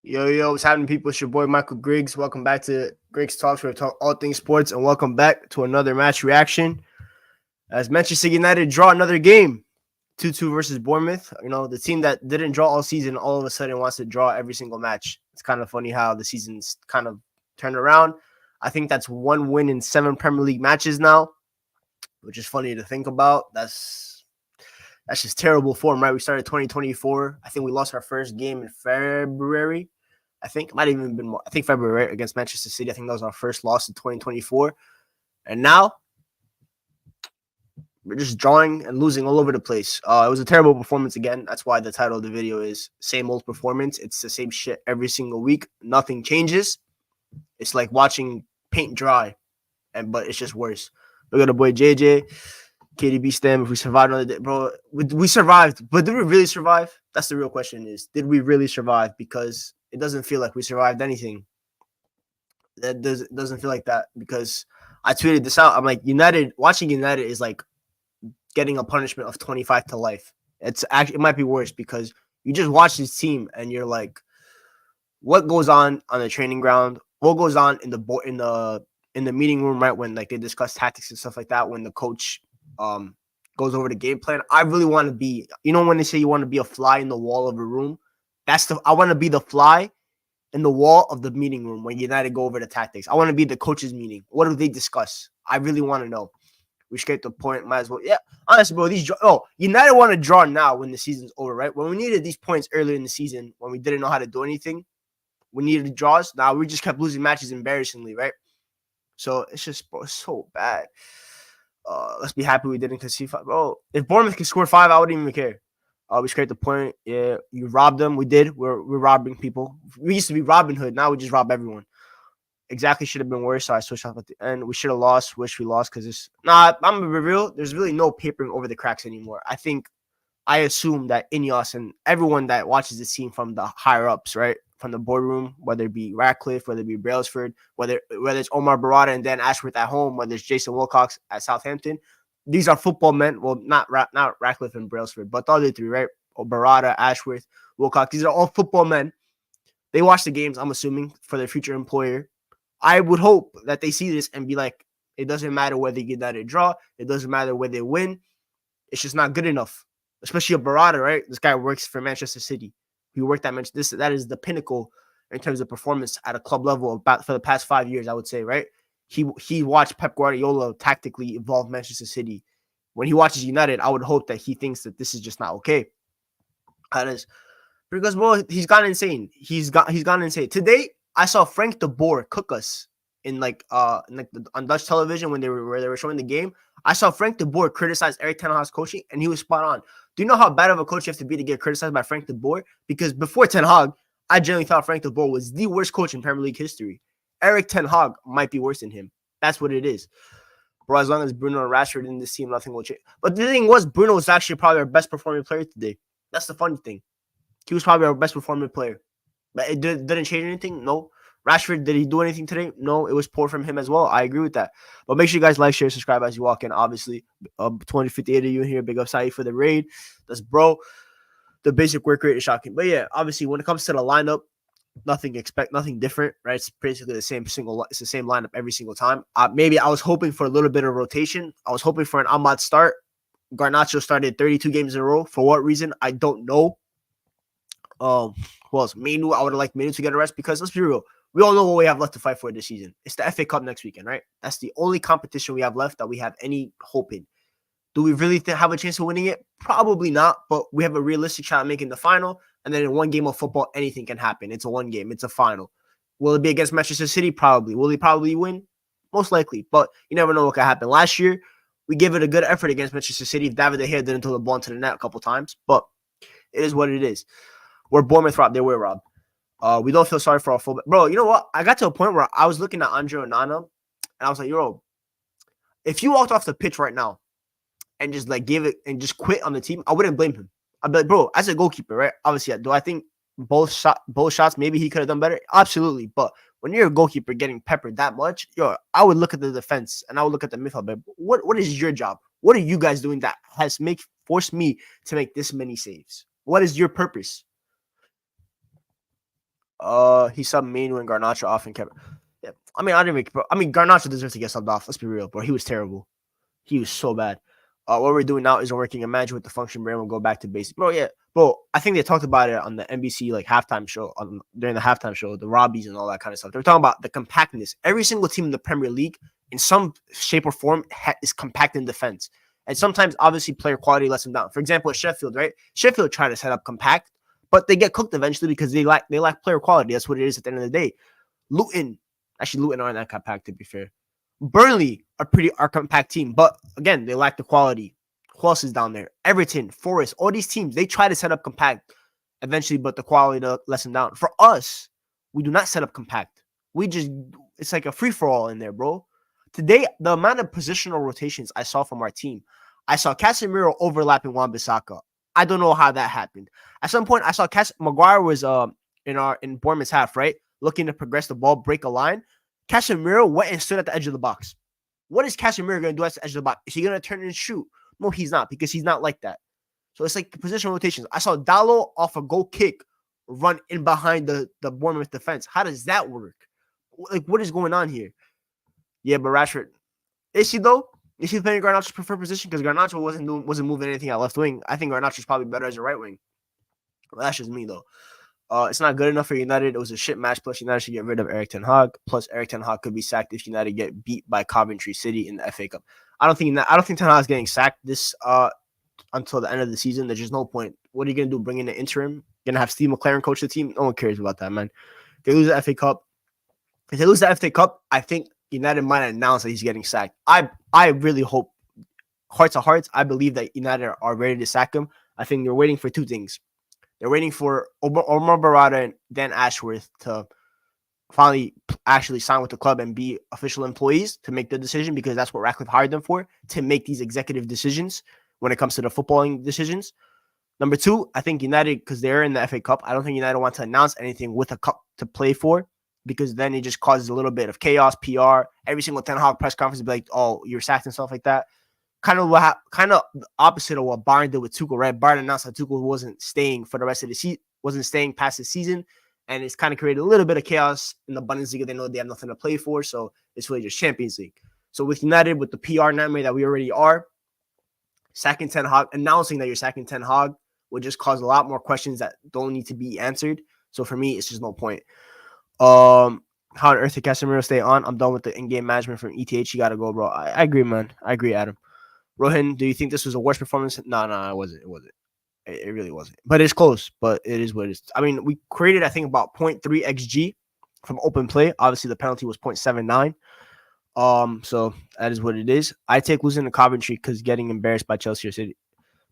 Yo, what's happening, people? It's your boy Michael Griggs. Welcome back to Griggs Talks, where we talk all things sports, and welcome back to another match reaction. As Manchester United draw another game, 2-2 versus Bournemouth. You know, the team that didn't draw all season all of a sudden wants to draw every single match. It's kind of funny how the season's kind of turned around. I think that's one win in 7 Premier League matches now, which is funny to think about. That's just terrible form, right? We started 2024. I think we lost our first game in February. I think it might have even been more. I think February, right, against Manchester City. I think that was our first loss in 2024. And now we're just drawing and losing all over the place. It was a terrible performance again. That's why the title of the video is Same Old Performance. It's the same shit every single week. Nothing changes. It's like watching paint dry, but it's just worse. Look at the boy JJ. KDB stem. If we survived another day, bro, we survived. But did we really survive? That's the real question is, did we really survive? Because it doesn't feel like we survived anything. It doesn't feel like that, because I tweeted this out. I'm like, watching United is like getting a punishment of 25 to life. It might be worse, because you just watch this team and you're like, what goes on the training ground? What goes on in the meeting room, right? When like they discuss tactics and stuff like that, when the coach goes over the game plan. I really want to be, when they say you want to be a fly in the wall of a room, I want to be the fly in the wall of the meeting room when United go over the tactics. I want to be the coaches meeting. What do they discuss? I really want to know. We should get the point. Might as well. Yeah, honestly, bro. United want to draw now when the season's over, right? When we needed these points earlier in the season, when we didn't know how to do anything, we needed draws. Now we just kept losing matches embarrassingly, right? So it's just, bro, it's so bad. Let's be happy we didn't concede 5. Bro, if Bournemouth could score 5, I wouldn't even care. We scraped the point. Yeah, you robbed them. We did. We're robbing people. We used to be Robin Hood. Now we just rob everyone. Exactly, should have been worse. So I switched off at the end. We should have lost. Wish we lost, because I'm gonna be real. There's really no papering over the cracks anymore. I assume that Ineos and everyone that watches this team from the higher ups, right, from the boardroom, whether it be Ratcliffe, whether it be Brailsford, whether it's Omar Barada and Dan Ashworth at home, whether it's Jason Wilcox at Southampton, these are football men. Well, not Ratcliffe and Brailsford, but the other three, right? Barada, Ashworth, Wilcox. These are all football men. They watch the games, I'm assuming, for their future employer. I would hope that they see this and be like, it doesn't matter whether you get that a draw. It doesn't matter whether they win. It's just not good enough. Especially a Barada, right? This guy works for Manchester City. He worked at Manchester. That is the pinnacle in terms of performance at a club level for the past 5 years, I would say, right? He watched Pep Guardiola tactically evolve Manchester City. When he watches United, I would hope that he thinks that this is just not okay. That is because, bro, he's gone insane. He's gone insane. Today, I saw Frank de Boer cook us on Dutch television when they were showing the game. I saw Frank de Boer criticize Erik ten Hag's coaching, and he was spot on. Do you know how bad of a coach you have to be to get criticized by Frank de Boer? Because before Ten Hag, I generally thought Frank de Boer was the worst coach in Premier League history. Erik ten Hag might be worse than him. That's what it is. Bro, as long as Bruno and Rashford in this team, nothing will change. But the thing was, Bruno was actually probably our best performing player today. That's the funny thing. He was probably our best performing player. But it didn't change anything? No. Rashford, did he do anything today? No, it was poor from him as well. I agree with that. But make sure you guys like, share, subscribe as you walk in. Obviously, 258 of you in here. Big up Saeed for the raid. That's bro. The basic work rate is shocking. But yeah, obviously, when it comes to the lineup, nothing different, right? It's basically the same it's the same lineup every single time. Maybe I was hoping for a little bit of rotation. I was hoping for an Ahmad start. Garnacho started 32 games in a row. For what reason? I don't know. Who else? Menu, I would have liked Menu to get a rest, because let's be real. We all know what we have left to fight for this season. It's the FA Cup next weekend, right? That's the only competition we have left that we have any hope in. Do we really have a chance of winning it? Probably not, but we have a realistic shot at making the final. And then in one game of football, anything can happen. It's a one game. It's a final. Will it be against Manchester City? Probably. Will he probably win? Most likely. But you never know what could happen. Last year, we gave it a good effort against Manchester City. David De Gea didn't throw the ball into the net a couple times, but it is what it is. We're Bournemouth robbed. They were robbed. We don't feel sorry for our fullback. Bro, you know what? I got to a point where I was looking at Andre Onana, and I was like, yo, if you walked off the pitch right now and just like gave it and just quit on the team, I wouldn't blame him. I'd be like, bro, as a goalkeeper, right? Obviously, do I think both shots, maybe he could have done better? Absolutely. But when you're a goalkeeper getting peppered that much, yo, I would look at the defense and I would look at the midfield. But what is your job? What are you guys doing that has forced me to make this many saves? What is your purpose? He subbed Manu and Garnacho off and kept. Yeah, I mean, I didn't make. I mean, Garnacho deserves to get subbed off. Let's be real, bro. He was terrible. He was so bad. What we're doing now is we're working a match with the function brand. We'll go back to basic, bro. Yeah, bro. I think they talked about it on the NBC like halftime show during the halftime show, the Robbies and all that kind of stuff. They were talking about the compactness. Every single team in the Premier League, in some shape or form, is compact in defense, and sometimes obviously player quality lets them down. For example, at Sheffield, right? Sheffield try to set up compact, but they get cooked eventually because they lack player quality. That's what it is at the end of the day. Luton aren't that compact, to be fair. Burnley are compact team, but again, they lack the quality. Who else is down there? Everton, Forest, all these teams, they try to set up compact eventually, but the quality lets them down. For us, we do not set up compact. It's like a free-for-all in there, bro. Today, the amount of positional rotations I saw from our team, I saw Casemiro overlapping Wan-Bissaka. I don't know how that happened. At some point, I saw Maguire was in Bournemouth's half, right? Looking to progress the ball, break a line. Casemiro went and stood at the edge of the box. What is Casemiro going to do at the edge of the box? Is he going to turn and shoot? No, he's not, because he's not like that. So it's like the position rotations. I saw Dalot off a goal kick run in behind the Bournemouth defense. How does that work? Like, what is going on here? Yeah, but Rashford, is he though? Is he playing Garnacho's preferred position? Because Garnacho wasn't moving anything at left wing. I think Garnacho's probably better as a right wing. Well, that's just me though. It's not good enough for United. It was a shit match. Plus, United should get rid of Erik ten Hag. Plus, Erik ten Hag could be sacked if United get beat by Coventry City in the FA Cup. I don't think ten Hag's getting sacked this until the end of the season. There's just no point. What are you gonna do? Bring in an interim? Gonna have Steve McLaren coach the team? No one cares about that, man. If they lose the FA Cup. If they lose the FA Cup, I think United might announce that he's getting sacked. I really hope, hearts of hearts, I believe that United are ready to sack him. I think they're waiting for two things. They're waiting for Omar Barada and Dan Ashworth to finally actually sign with the club and be official employees to make the decision, because that's what Ratcliffe hired them for, to make these executive decisions when it comes to the footballing decisions. Number two, I think United, because they're in the FA Cup, I don't think United want to announce anything with a cup to play for, because then it just causes a little bit of chaos, PR. Every single Ten Hag press conference will be like, oh, you're sacked and stuff like that. Kind of the opposite of what Bayern did with Tuchel, right? Bayern announced that Tuchel wasn't staying for the rest of the season, wasn't staying past the season, and it's kind of created a little bit of chaos in the Bundesliga. They know they have nothing to play for, so it's really just Champions League. So with United, with the PR nightmare that we already are, sacking Ten Hag, announcing that you're sacking Ten Hag would just cause a lot more questions that don't need to be answered. So for me, it's just no point. How on earth did Casemiro stay on? I'm done with the in-game management from ETH. You got to go, bro. I agree, man. I agree, Adam. Rohan, do you think this was a worse performance? No, it wasn't. It wasn't. It really wasn't. But it's close. But it is what it is. I mean, we created, I think, about 0.3 XG from open play. Obviously, the penalty was 0.79. So that is what it is. I take losing to Coventry because getting embarrassed by Chelsea or City.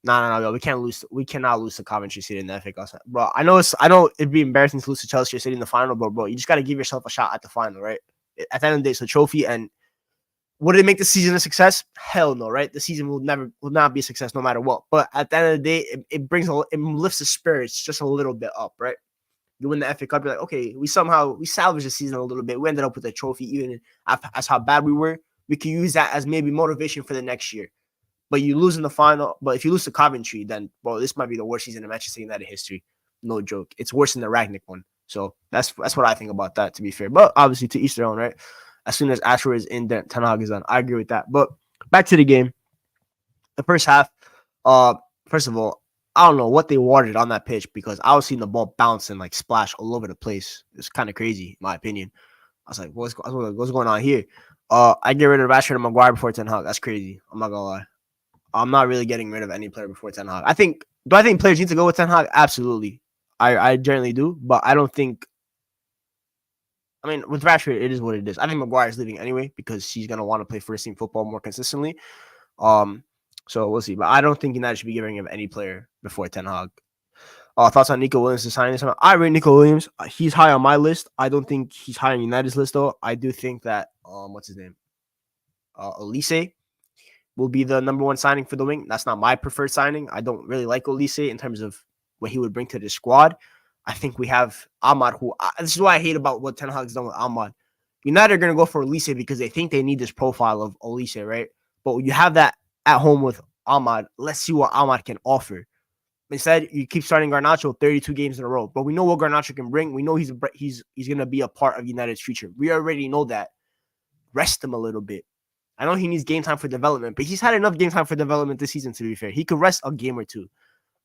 No. We can't lose. We cannot lose to Coventry City in the FA Cup, bro. I know it'd be embarrassing to lose to Chelsea or City in the final, but bro, you just got to give yourself a shot at the final, right? At the end of the day, it's a trophy. And would it make the season a success? Hell no, right? The season will not be a success no matter what. But at the end of the day, it lifts the spirits just a little bit up, right? You win the FA Cup, you're like, okay, we salvaged the season a little bit. We ended up with a trophy, even as how bad we were. We can use that as maybe motivation for the next year. But you lose in the final. But if you lose to Coventry, then, bro, this might be the worst season in Manchester United history. No joke. It's worse than the Ragnick one. So that's what I think about that, to be fair. But obviously, to each their own, right? As soon as Ashworth is in, then Ten Hag is done. I agree with that. But back to the game. The first half, first of all, I don't know what they watered on that pitch, because I was seeing the ball bounce and like splash all over the place. It's kind of crazy, in my opinion. I was like, what's going on here? I get rid of Rashford and Maguire before Ten Hag. That's crazy. I'm not gonna lie. I'm not really getting rid of any player before Ten Hag. Do I think players need to go with Ten Hag? Absolutely. I generally do, but I don't think. I mean, with Rashford, it is what it is. I think Maguire is leaving anyway, because he's gonna want to play first team football more consistently. So we'll see. But I don't think United should be getting rid of any player before Ten Hag. Thoughts on Nico Williams to sign this one? I rate Nico Williams. He's high on my list. I don't think he's high on United's list, though. I do think that what's his name? Olise will be the number one signing for the wing. That's not my preferred signing. I don't really like Olise in terms of what he would bring to the squad. I think we have Ahmad, this is what I hate about what Ten Hag's done with Ahmad. United are going to go for Olise because they think they need this profile of Olise, right? But you have that at home with Ahmad. Let's see what Ahmad can offer. Instead, you keep starting Garnacho 32 games in a row. But we know what Garnacho can bring. We know he's going to be a part of United's future. We already know that. Rest him a little bit. I know he needs game time for development, but he's had enough game time for development this season, to be fair. He could rest a game or two.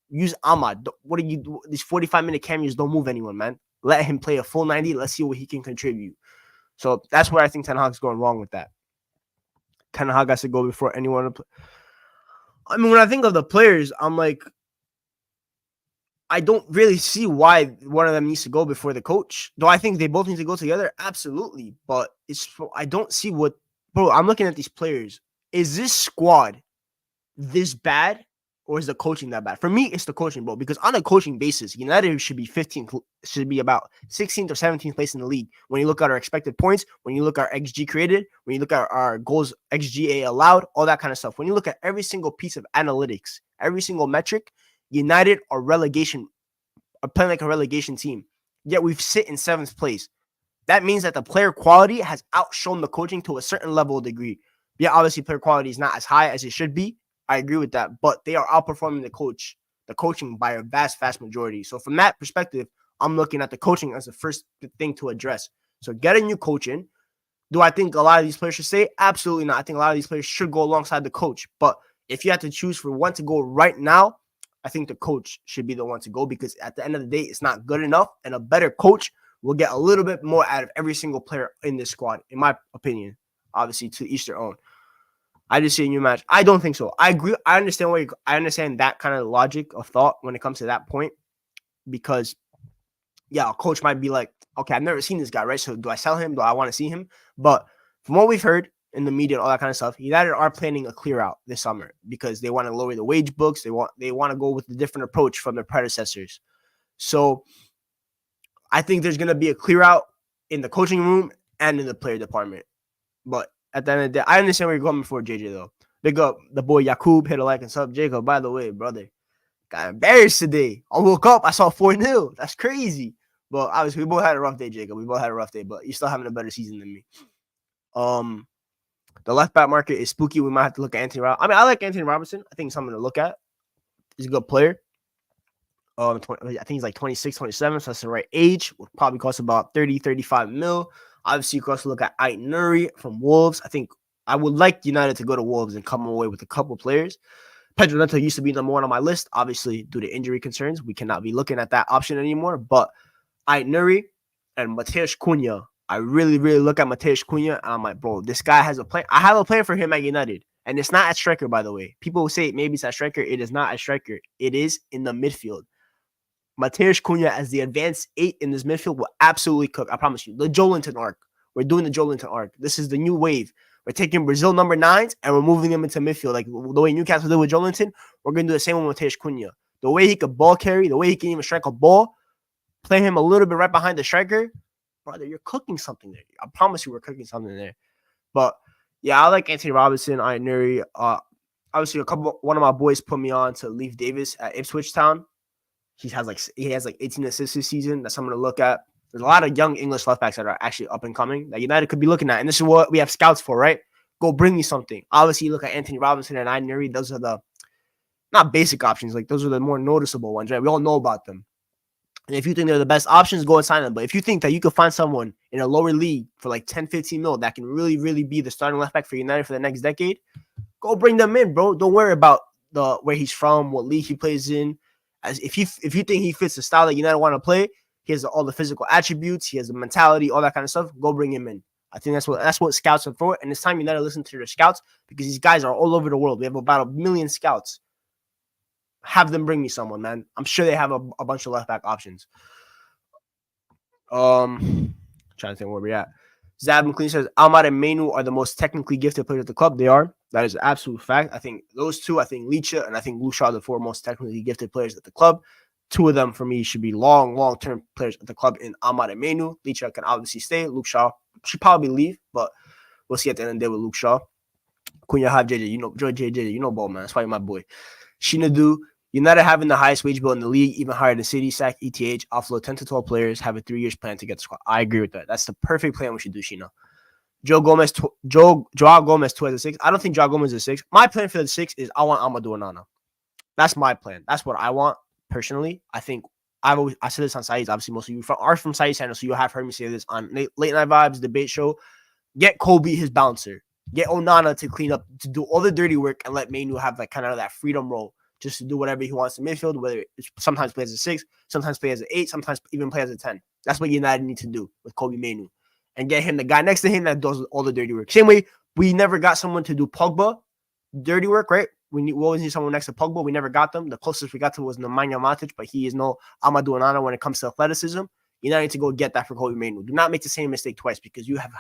Use Ahmad. What do you do? These 45-minute cameos don't move anyone, man. Let him play a full 90. Let's see what he can contribute. So that's where I think Ten Hag's going wrong with that. Ten Hag has to go before anyone. I mean, when I think of the players, I'm like, I don't really see why one of them needs to go before the coach. Do I think they both need to go together? Absolutely. But I don't see what, bro, I'm looking at these players. Is this squad this bad, or is the coaching that bad? For me, it's the coaching, bro, because on a coaching basis, United should be 15th, should be about 16th or 17th place in the league. When you look at our expected points, when you look at our XG created, when you look at our goals, XGA allowed, all that kind of stuff. When you look at every single piece of analytics, every single metric, United are playing like a relegation team. Yet we've sit in 7th place. That means that the player quality has outshone the coaching to a certain level of degree. Yeah, obviously player quality is not as high as it should be. I agree with that, but they are outperforming the coaching by a vast majority. So from that perspective, I'm looking at the coaching as the first thing to address. So get a new coach in. Do I think a lot of these players should stay? Absolutely not. I think a lot of these players should go alongside the coach. But if you had to choose for one to go right now, I think the coach should be the one to go, because at the end of the day, it's not good enough. And a better coach will get a little bit more out of every single player in this squad, in my opinion. Obviously, to each their own. I just see a new match. I don't think so. I agree. I understand that kind of logic of thought when it comes to that point, because, yeah, a coach might be like, okay, I've never seen this guy, right? So do I sell him? Do I want to see him? But from what we've heard in the media and all that kind of stuff, United are planning a clear out this summer because they want to lower the wage books. They want to go with a different approach from their predecessors. So I think there's going to be a clear out in the coaching room and in the player department. But at the end of the day, I understand where you're going before JJ, though. Big up the boy Yakub, hit a like and sub. Jacob, by the way, brother, got embarrassed today. I woke up, I saw 4-0. That's crazy. But obviously, we both had a rough day, Jacob. We both had a rough day, but you're still having a better season than me. The left back market is spooky. We might have to look at Anthony Robinson. I mean, I like Anthony Robinson. I think he's something to look at. He's a good player. I think he's like 26, 27, so that's the right age. Will probably cost about 30, 35 mil. Obviously, you can also look at Ait Nuri from Wolves. I think I would like United to go to Wolves and come away with a couple players. Pedro Neto used to be number one on my list. Obviously, due to injury concerns, we cannot be looking at that option anymore. But Ait Nuri and Mateusz Cunha, I really, really look at Mateusz Cunha, and I'm like, bro, this guy has a plan. I have a plan for him at United. And it's not at striker, by the way. People will say maybe it's at striker. It is not at striker. It is in the midfield. Mateusz Cunha as the advanced 8 in this midfield will absolutely cook. I promise you. The Joelinton arc. We're doing the Joelinton arc. This is the new wave. We're taking Brazil number 9s and we're moving them into midfield. Like the way Newcastle did with Joelinton, we're going to do the same one with Mateusz Cunha. The way he could ball carry, the way he can even strike a ball, play him a little bit right behind the striker. Brother, you're cooking something there. I promise you we're cooking something there. But, yeah, I like Anthony Robinson, Ait Nuri. Obviously, one of my boys put me on to Leif Davis at Ipswich Town. He has like 18 assists this season. That's something to look at. There's a lot of young English left backs that are actually up and coming that United could be looking at. And this is what we have scouts for, right? Go bring me something. Obviously, you look at Anthony Robinson and Ait Nuri. Those are the not basic options. Like, those are the more noticeable ones, right? We all know about them. And if you think they're the best options, go and sign them. But if you think that you could find someone in a lower league for like 10, 15 mil that can really, really be the starting left back for United for the next decade, go bring them in, bro. Don't worry about where he's from, what league he plays in. As if you think he fits the style that United want to play, he has all the physical attributes, he has the mentality, all that kind of stuff. Go bring him in. I think that's what scouts are for. And it's time United listen to their scouts, because these guys are all over the world. We have about 1 million scouts. Have them bring me someone, man. I'm sure they have a bunch of left back options. Trying to think where we're at. Zab McLean says Ahmad and Mainu are the most technically gifted players at the club. They are. That is an absolute fact. I think those two, I think Licha and I think Lucia are the 4 most technically gifted players at the club. 2 of them for me should be long-term players at the club in Ahmad and Mainu. Licha can obviously stay. Luke Shaw should probably leave, but we'll see at the end of the day with Luke Shaw. Cunha have JJ, you know ball, man. That's why you're my boy. Shinadu, United having the highest wage bill in the league, even higher than City, sack, ETH, offload 10 to 12 players, have a 3 years plan to get the squad. I agree with that. That's the perfect plan we should do, Sheena. Joao Gomez 2 as a 6. I don't think Joao Gomez is a 6. My plan for the 6 is I want Amadou Onana. That's my plan. That's what I want. personally. I think I said this on Saeed's. Obviously, most of you are from Saeed's channel, so you'll have heard me say this on Late Night Vibes debate show. Get Kobe his bouncer. Get Onana to clean up, to do all the dirty work, and let Mainu have like kind of that freedom role just to do whatever he wants in midfield. Whether it's sometimes play as a 6, sometimes play as an 8, sometimes even play as a 10. That's what United need to do with Kobe Mainu, and get him the guy next to him that does all the dirty work. Same way we never got someone to do Pogba dirty work, right? We always need someone next to Pogba. We never got them. The closest we got to was Nemanja Matic, but he is no Amadou Onana when it comes to athleticism. You now need to go get that for Kobe Mainu. Do not make the same mistake twice, because you have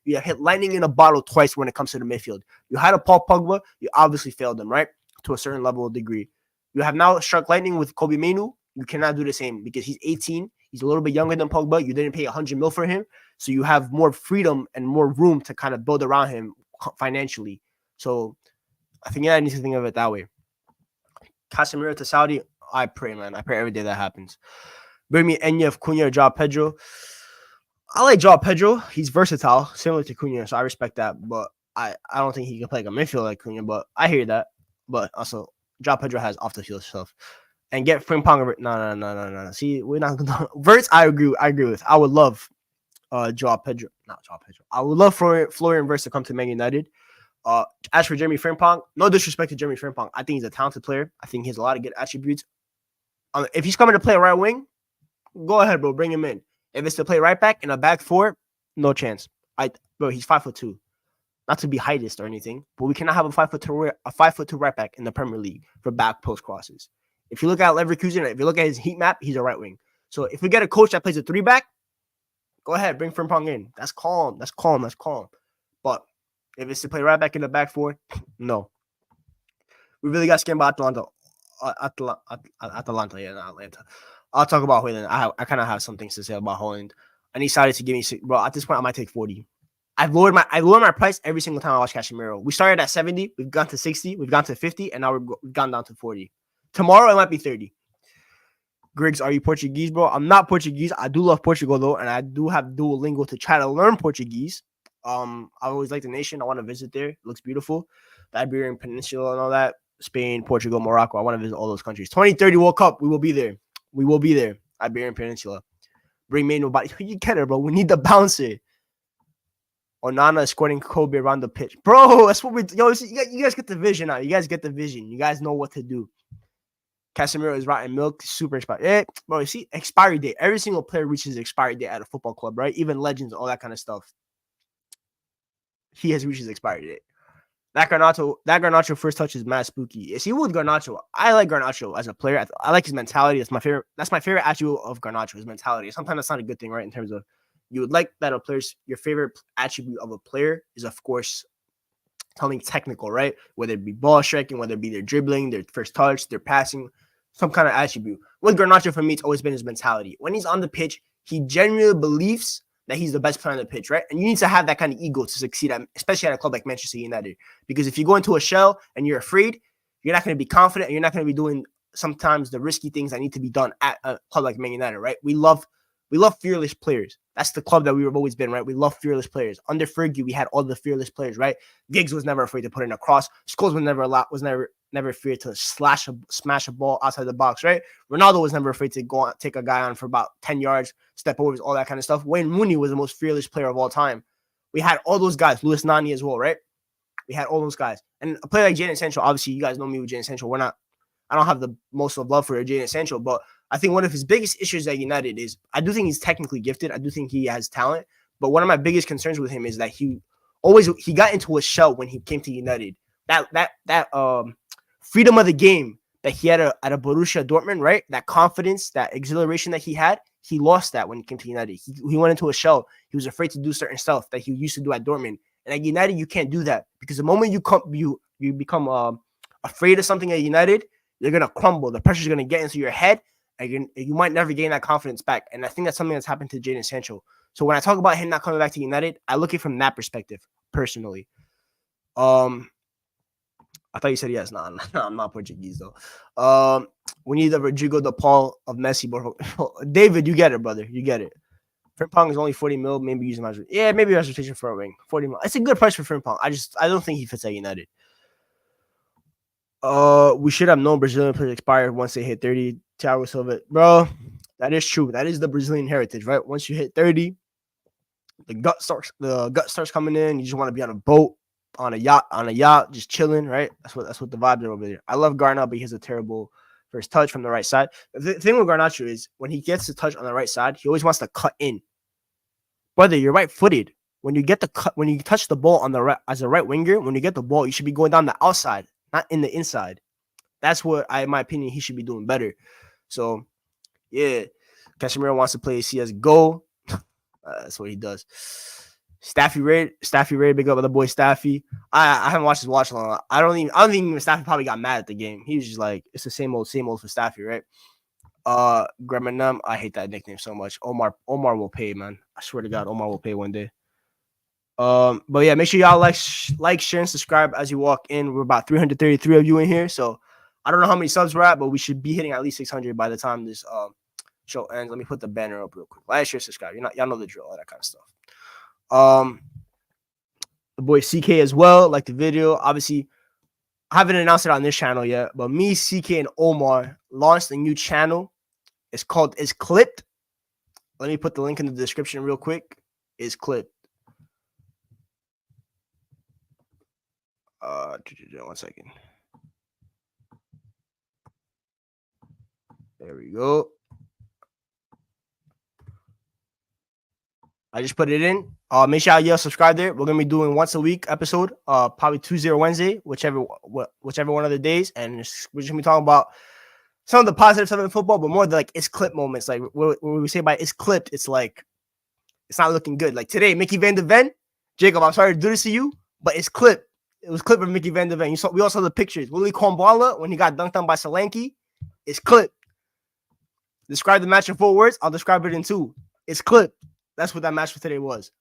hit lightning in a bottle twice when it comes to the midfield. You had a Paul Pogba, you obviously failed them, right? To a certain level of degree. You have now struck lightning with Kobe Mainu. You cannot do the same because he's 18. He's a little bit younger than Pogba. You didn't pay 100 mil for him, so you have more freedom and more room to kind of build around him financially. So I think I need to think of it that way. Casemiro to Saudi, I pray, man. I pray every day that happens. Bring me Enya of Cunha or Joao Pedro. I like Joao Pedro. He's versatile, similar to Cunha, so I respect that. But I don't think he can play like a midfielder like Cunha, but I hear that. But also, Joao Pedro has off-the-field stuff. And get Frimpong. No. See, we're not going to. Verts, I agree with. I would love Joao Pedro. Not Joao Pedro. I would love Florian Wirtz to come to Man United. As for Jeremy Frimpong, no disrespect to Jeremy Frimpong. I think he's a talented player. I think he has a lot of good attributes. If he's coming to play right wing, go ahead, bro. Bring him in. If it's to play right back in a back four, no chance. Bro, he's 5'2". Not to be heightist or anything, but we cannot have a 5'2" right back in the Premier League for back post crosses. If you look at Leverkusen, if you look at his heat map, he's a right wing. So if we get a coach that plays a 3-back, go ahead, bring Frimpong in. That's calm. But if it's to play right back in the back four, no. We really got scammed by Atalanta. Yeah, not Atlanta. I'll talk about Holand. I kind of have some things to say about Holand. I need Saudi to give me, bro. At this point, I might take 40. I lowered my price every single time I watch Casemiro. We started at 70, we've gone to 60, we've gone to 50, and now we've gone down to 40. Tomorrow it might be 30. Griggs, are you Portuguese, bro? I'm not Portuguese. I do love Portugal though, and I do have Duolingo to try to learn Portuguese. I always like the nation. I want to visit there. It looks beautiful. The Iberian Peninsula and all that. Spain, Portugal, Morocco. I want to visit all those countries. 2030 World Cup. We will be there. Iberian Peninsula. Bring me nobody. You get it, bro. We need the bouncer. Onana escorting Kobe around the pitch. Bro, that's what you guys get the vision now. You guys get the vision. You guys know what to do. Casemiro is rotten milk. Super expired. Bro, you see, expiry date. Every single player reaches expiry date at a football club, right? Even legends, all that kind of stuff. He has reached his expiry date. That Garnacho first touch is mad spooky. Is he with Garnacho? I like Garnacho as a player. I like his mentality. That's my favorite attribute of Garnacho, his mentality. Sometimes that's not a good thing, right? In terms of you would like that your favorite attribute of a player is, of course, something technical, right? Whether it be ball striking, whether it be their dribbling, their first touch, their passing, some kind of attribute. With Garnacho, for me, it's always been his mentality. When he's on the pitch, he genuinely believes that he's the best player on the pitch, right? And you need to have that kind of ego to succeed, especially at a club like Manchester United. Because if you go into a shell and you're afraid, you're not going to be confident, and you're not going to be doing sometimes the risky things that need to be done at a club like Man United, right? We love fearless players. That's the club that we've always been, right? We love fearless players. Under Fergie, we had all the fearless players, right? Giggs was never afraid to put in a cross. Scholes was never afraid to smash a ball outside the box, right? Ronaldo was never afraid to go take a guy on for about 10 yards, step overs, all that kind of stuff. Wayne Rooney was the most fearless player of all time. We had all those guys. Luis Nani as well, right? We had all those guys. And a player like Jadon Sancho, obviously, you guys know me with Jadon Sancho. I don't have the most of love for Jadon Sancho, but I think one of his biggest issues at United is I do think he's technically gifted. I do think he has talent. But one of my biggest concerns with him is that he got into a shell when he came to United. That freedom of the game that he had at a Borussia Dortmund, right? That confidence, that exhilaration that he had, he lost that when he came to United. He went into a shell. He was afraid to do certain stuff that he used to do at Dortmund. And at United, you can't do that because the moment you become afraid of something at United, you're gonna crumble. The pressure's gonna get into your head, and you might never gain that confidence back. And I think that's something that's happened to Jadon Sancho. So when I talk about him not coming back to United, I look at it from that perspective personally. I thought you said yes. No, I'm not Portuguese though. We need the Rodrigo de Paul of Messi, bro. David, you get it, brother. You get it. Frimpong is only 40 mil. Maybe using my maybe reservation for a wing. 40 mil. It's a good price for Frimpong. I don't think he fits at United. We should have known Brazilian players expired once they hit 30. Thiago Silva, bro. That is true. That is the Brazilian heritage, right? Once you hit 30, the gut starts coming in. You just want to be on a boat, on a yacht, just chilling, right? That's what the vibes are over there. I love Garnacho, but he has a terrible first touch from the right side. The thing with Garnacho is when he gets the touch on the right side, he always wants to cut in. Brother, you're right-footed. When you get the cut, when you touch the ball on the right as a right winger, when you get the ball, you should be going down the outside, not in the inside. That's what in my opinion, he should be doing better. So yeah, Casemiro wants to play CS:GO. That's what he does. Staffy Ray, big up with the boy Staffy. I haven't watched his watch long. I don't think Staffy probably got mad at the game. He was just like, it's the same old for Staffy, right? Greminum, I hate that nickname so much. Omar will pay, man. I swear to God, Omar will pay one day. But yeah, make sure y'all like, share, and subscribe as you walk in. We're about 333 of you in here, so I don't know how many subs we're at, but we should be hitting at least 600 by the time this show ends. Let me put the banner up real quick. Like, share, subscribe. Y'all know the drill, all that kind of stuff. The boy CK as well, like the video. Obviously, I haven't announced it on this channel yet, but me, CK, and Omar launched a new channel. It's called It's Clipped. Let me put the link in the description real quick. It's Clipped. 1 second. There we go. I just put it in. Make sure y'all subscribe there. We're gonna be doing once a week episode. Probably Tuesday or Wednesday, whichever one of the days. And we're just gonna be talking about some of the positive stuff in football, but more like it's clip moments. Like when we say by it's clipped, it's like it's not looking good. Like today, Mickey Van de Ven, Jacob, I'm sorry to do this to you, but it's clipped. It was clipped of Mickey Van de Ven. We all saw the pictures. Willie Kwambala when he got dunked on by Solanke. It's clipped. Describe the match in 4 words. I'll describe it in 2. It's clipped. That's what that match for today was.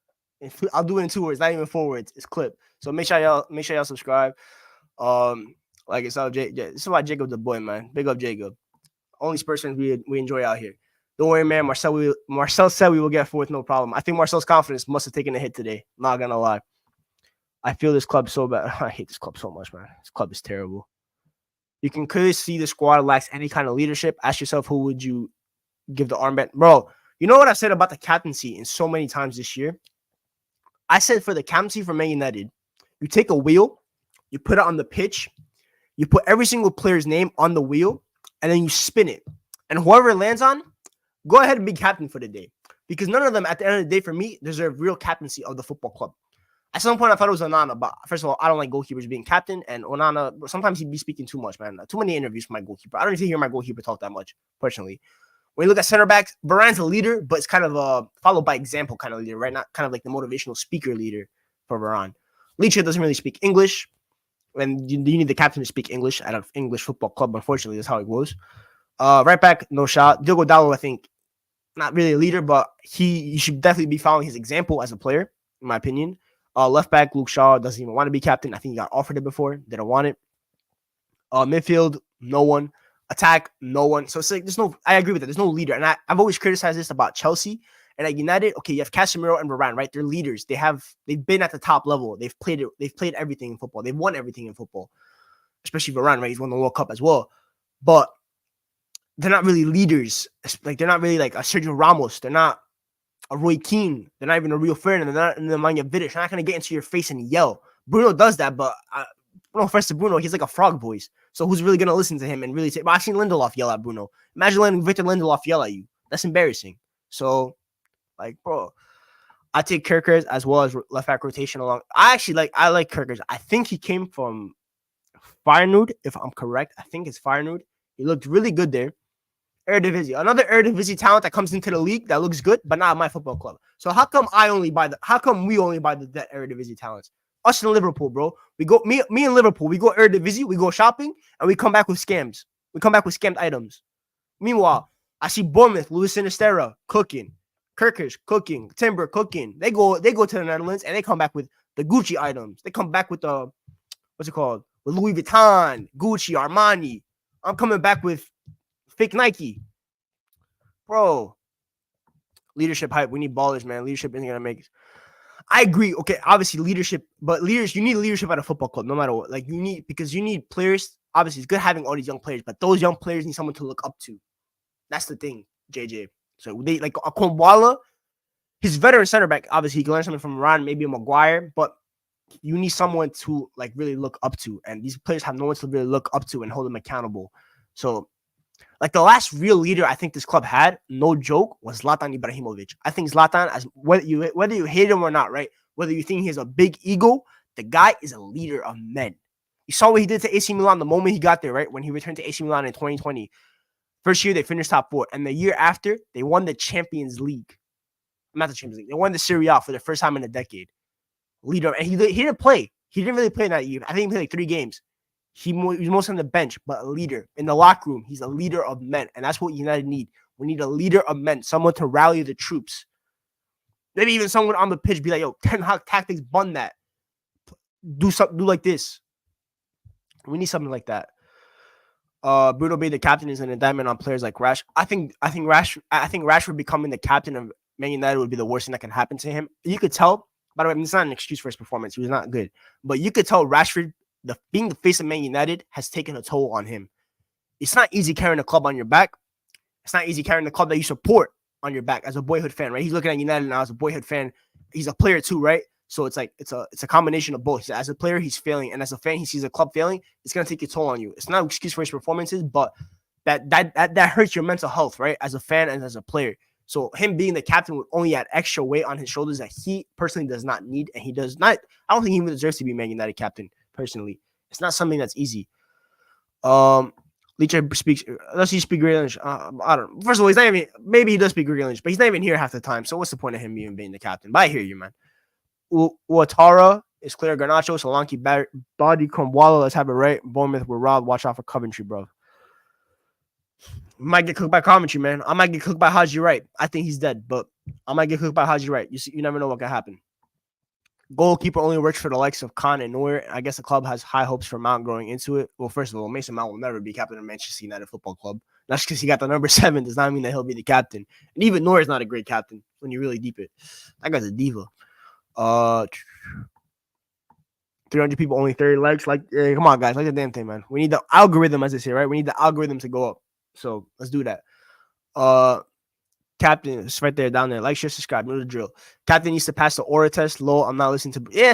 I'll do it in 2 words, not even 4 words. It's clipped. So make sure y'all subscribe. Like it's all this is why Jacob the boy, man. Big up Jacob. Only Spurs fans we enjoy out here. Don't worry, man. Marcel said we will get 4th, no problem. I think Marcel's confidence must have taken a hit today. Not gonna lie. I feel this club so bad. I hate this club so much, man. This club is terrible. You can clearly see the squad lacks any kind of leadership. Ask yourself, who would you give the armband? Bro, you know what I've said about the captaincy in so many times this year? I said for the captaincy for Man United, you take a wheel, you put it on the pitch, you put every single player's name on the wheel, and then you spin it. And whoever it lands on, go ahead and be captain for the day. Because none of them, at the end of the day, for me, deserve real captaincy of the football club. At some point, I thought it was Onana, but first of all, I don't like goalkeepers being captain. And Onana, sometimes he'd be speaking too much, man. Too many interviews for my goalkeeper. I don't even hear my goalkeeper talk that much, personally. When you look at center backs, Varane's a leader, but it's kind of a followed by example kind of leader, right? Not kind of like the motivational speaker leader for Varane. Licha doesn't really speak English, and you need the captain to speak English at an English football club. Unfortunately, that's how it goes. Right back, no shot. Diogo Dalot, I think, not really a leader, but you should definitely be following his example as a player, in my opinion. Left back, Luke Shaw doesn't even want to be captain. I think he got offered it before. They don't want it. Midfield, no one. Attack, no one. So it's like I agree with that. There's no leader. And I've always criticized this about Chelsea. And at United, okay, you have Casemiro and Varane, right? They're leaders. They've been at the top level. They've played everything in football. They've won everything in football. Especially Varane, right? He's won the World Cup as well. But they're not really leaders. Like they're not really like a Sergio Ramos. They're not a Roy Keane. They're not even a Rio Ferdinand. They're not in the Nemanja Vidic. They're not gonna get into your face and yell. Bruno does that, but no offense to Bruno, he's like a frog voice. So who's really gonna listen to him and really say? But I've seen Lindelof yell at Bruno. Imagine letting Victor Lindelof yell at you. That's embarrassing. So, like, bro, I take Kirkers as well as left back rotation along. I like Kirkers. I think he came from Feyenoord, if I'm correct. I think it's Feyenoord. He looked really good there. Eredivisie, another Eredivisie talent that comes into the league that looks good, but not at my football club. So how come we only buy the Eredivisie talents? Us in Liverpool, bro. We go me and Liverpool. We go Eredivisie, we go shopping, and we come back with scams. We come back with scammed items. Meanwhile, I see Bournemouth, Luis Sinisterra cooking, Kirkers cooking, Timber cooking. They go to the Netherlands and they come back with the Gucci items. They come back with the what's it called? With Louis Vuitton, Gucci, Armani. I'm coming back with fake Nike. Bro. Leadership hype. We need ballers, man. Leadership isn't gonna make it. I agree. Okay, obviously leadership, but you need leadership at a football club, no matter what. Like you need players. Obviously, it's good having all these young players, but those young players need someone to look up to. That's the thing, JJ. So they like a Kwala, his veteran center back. Obviously, he can learn something from Ron, maybe a Maguire, but you need someone to like really look up to, and these players have no one to really look up to and hold them accountable. So, like the last real leader I think this club had, no joke, was Zlatan Ibrahimovic. I think Zlatan, as whether you hate him or not, right? Whether you think he has a big ego, the guy is a leader of men. You saw what he did to AC Milan the moment he got there, right? When he returned to AC Milan in 2020. First year, they finished top 4. And the year after, they won the Champions League. Not the Champions League. They won the Serie A for the first time in a decade. Leader. And he didn't play. He didn't really play that year. I think he played like 3 games. He was mostly on the bench, but a leader. In the locker room, he's a leader of men. And that's what United need. We need a leader of men. Someone to rally the troops. Maybe even someone on the pitch be like, yo, Ten Hag tactics, bun that. Do like this. We need something like that. Bruno being the captain is an indictment on players like Rash. I think Rashford becoming the captain of Man United would be the worst thing that can happen to him. You could tell. By the way, it's not an excuse for his performance. He was not good, but you could tell Rashford, being the face of Man United, has taken a toll on him. It's not easy carrying a club on your back. It's not easy carrying the club that you support on your back as a boyhood fan, right? He's looking at United now as a boyhood fan. He's a player too, right? So it's like it's a combination of both. As a player, he's failing, and as a fan, he sees a club failing. It's gonna take a toll on you. It's not an excuse for his performances, but that hurts your mental health, right? As a fan and as a player. So him being the captain would only add extra weight on his shoulders that he personally does not need, and he does not. I don't think he even deserves to be Man United captain. Personally, it's not something that's easy. Leach speaks. Does he speak Greek English? I don't know. First of all, he's not even. Maybe he does speak Greek English, but he's not even here half the time. So what's the point of him even being the captain? But I hear you, man. Ouattara is clear. Garnacho, Solanke, Body, Cromwell. Let's have it right. Bournemouth, we're robbed. Watch out for Coventry, bro. We might get cooked by Coventry, man. I might get cooked by Haji Wright. I think he's dead, but I might get cooked by Haji Wright. You never know what can happen. Goalkeeper only works for the likes of Khan and Neuer. I guess the club has high hopes for Mount growing into it. Well, first of all, Mason Mount will never be captain of Manchester United Football Club. That's because he got the number 7 does not mean that he'll be the captain. And even Neuer is not a great captain when you really deep it. That guy's a diva. 300 people, only 30 likes. Like, hey, come on, guys. Like the damn thing, man. We need the algorithm, as they say, right? We need the algorithm to go up. So let's do that. Captain, it's right there, down there. Like, share, subscribe. Know the drill. Captain needs to pass the aura test. Lol, I'm not listening to. Yeah,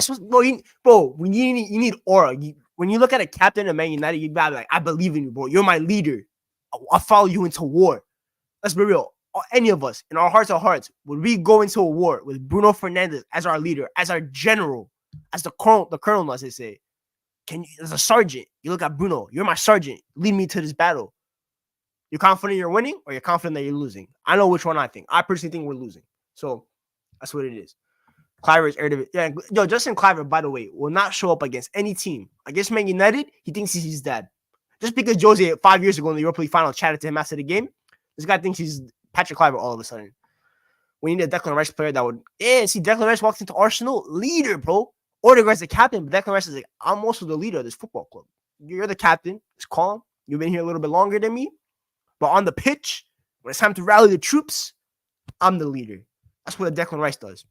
bro, you need aura. When you look at a captain of Man United, you gotta be like, I believe in you, bro. You're my leader. I'll follow you into war. Let's be real. Any of us, in our hearts of hearts, would we go into a war with Bruno Fernandes as our leader, as our general, as the colonel, as they say? As a sergeant, you look at Bruno. You're my sergeant. Lead me to this battle. You're confident you're winning, or you're confident that you're losing? I know which one I think. I personally think we're losing. So that's what it is. Cliver is Eredivisie. Yeah, yo, Justin Cliver, by the way, will not show up against any team. Against Man United, he thinks he's his dad. Just because Jose 5 years ago in the Europa League final chatted to him after the game, this guy thinks he's Patrick Cliver all of a sudden. We need a Declan Rice player that would. Yeah, see, Declan Rice walks into Arsenal, leader, bro. Odegaard's the captain, but Declan Rice is like, I'm also the leader of this football club. You're the captain. It's calm. You've been here a little bit longer than me. But on the pitch, when it's time to rally the troops, I'm the leader. That's what Declan Rice does.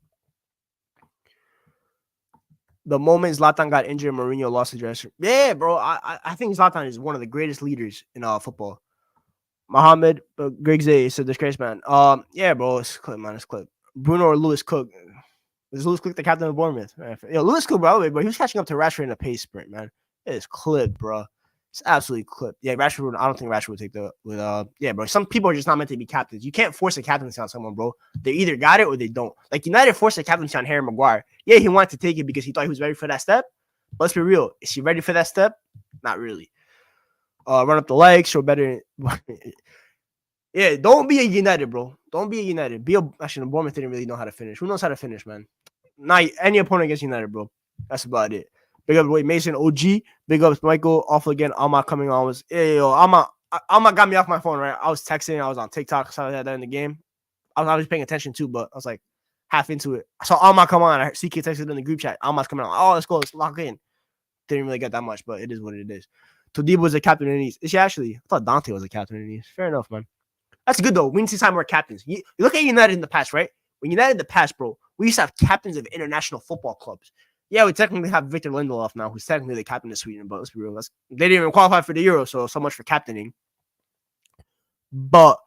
The moment Zlatan got injured, Mourinho lost his dressing. Yeah, bro. I think Zlatan is one of the greatest leaders in football. Mohammed Griggs is a disgrace, man. Yeah, bro. It's clip, man. It's clip. Bruno or Lewis Cook. Is Lewis Cook the captain of Bournemouth? Yo, Lewis Cook, by the way, bro. He was catching up to Rashford in a pace sprint, man. It is clip, bro. It's absolutely clipped. Yeah, Rashford. I don't think Rashford would take yeah, bro. Some people are just not meant to be captains. You can't force a captaincy on someone, bro. They either got it or they don't. Like United forced a captaincy on Harry Maguire. Yeah, he wanted to take it because he thought he was ready for that step. But let's be real. Is he ready for that step? Not really. Run up the legs, show better. Yeah, don't be a United, bro. Don't be a United. Actually, the Bournemouth didn't really know how to finish. Who knows how to finish, man? Not any opponent against United, bro. That's about it. Big up Wade Mason, OG. Big ups Michael. Off again. Alma coming on was Alma got me off my phone, right? I was texting. I was on TikTok. So I had that in the game. I was paying attention too, but I was like half into it. I saw Alma come on. I see kids texted in the group chat. Alma's coming on. Oh, let's go. Let's lock in. Didn't really get that much, but it is what it is. Todibo was a captain in East. Is she actually? I thought Dante was a captain in East. Fair enough, man. That's good though. We need to sign more captains. You look at United in the past, right? When United in the past, bro, we used to have captains of international football clubs. Yeah, we technically have Victor Lindelof now, who's technically the captain of Sweden, but let's be real. They didn't even qualify for the Euro, so much for captaining. But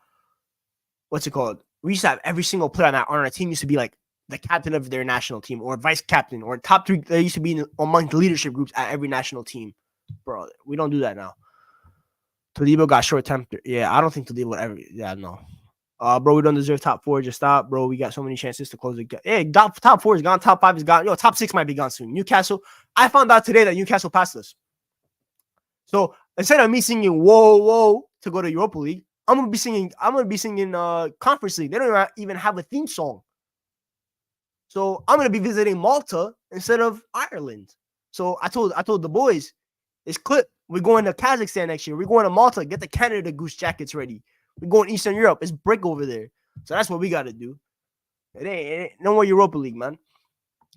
what's it called? We used to have every single player on our team used to be like the captain of their national team or vice captain or top 3. They used to be among the leadership groups at every national team. Bro, we don't do that now. Todibo got short temper. Yeah, I don't think Todibo would ever. Yeah, no. Bro, we don't deserve top 4. Just stop, bro. We got so many chances to close the gap. Hey, top 4 is gone. Top 5 is gone. Yo, top 6 might be gone soon. Newcastle. I found out today that Newcastle passed us. So instead of me singing "Whoa, Whoa" to go to Europa League, I'm gonna be singing Conference League. They don't even have a theme song. So I'm gonna be visiting Malta instead of Ireland. So I told the boys, it's clip. We're going to Kazakhstan next year. We're going to Malta. Get the Canada Goose jackets ready. We're going Eastern Europe. It's brick over there. So that's what we got to do. It ain't no more Europa League, man.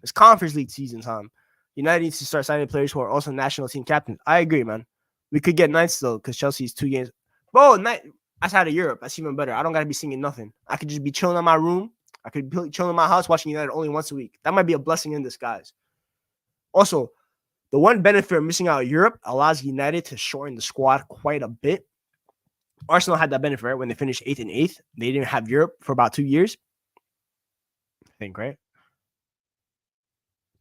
It's Conference League season time. United needs to start signing players who are also national team captains. I agree, man. We could get ninth still because Chelsea's 2 games. Bro, that's out of Europe. That's even better. I don't got to be singing nothing. I could just be chilling in my room. I could be chilling in my house watching United only once a week. That might be a blessing in disguise. Also, the one benefit of missing out of Europe allows United to shorten the squad quite a bit. Arsenal had that benefit, right? When they finished 8th and 8th, they didn't have Europe for about 2 years. I think, right?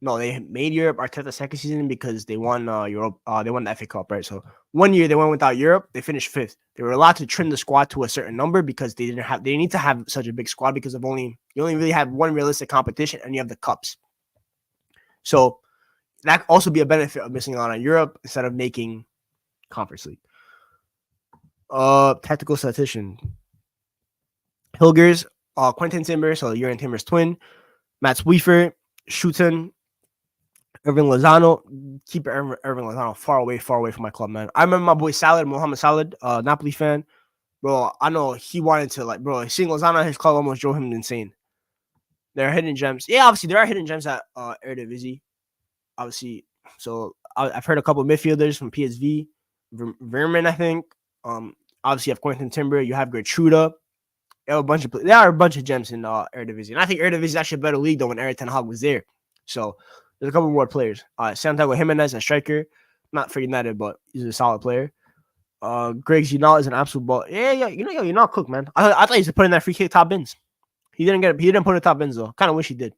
No, they made Europe Arteta's second season because they won Europe. They won the FA Cup, right? So 1 year they went without Europe. They finished 5th. They were allowed to trim the squad to a certain number because they need to have such a big squad because you only really have one realistic competition and you have the cups. So that could also be a benefit of missing out on Europe instead of making Conference League. Tactical statistician. Hilgers, Quentin Timber, so Jurgen Timber's twin, Mats Wiefer, Schutten, Irving Lozano. Keep Irving Lozano far away from my club, man. I remember my boy Mohamed Salad, Napoli fan. Bro, I know he wanted to, seeing Lozano at his club almost drove him insane. There are hidden gems. Yeah, obviously, there are hidden gems at Eredivisie. Obviously, so I've heard a couple of midfielders from PSV. Vermin, I think. Obviously, you have Quentin Timber. You have Gertruda. There are a bunch of gems in Eredivisie. And I think Eredivisie is actually a better league, though, when Erik ten Hag was there. So there's a couple more players. Santiago Jimenez, a striker. Not for United, but he's a solid player. Greg Zinal is an absolute ball. Yeah, you're not cooked, man. I thought he used to put in that free kick top bins. He didn't put in top bins, though. Kind of wish he did.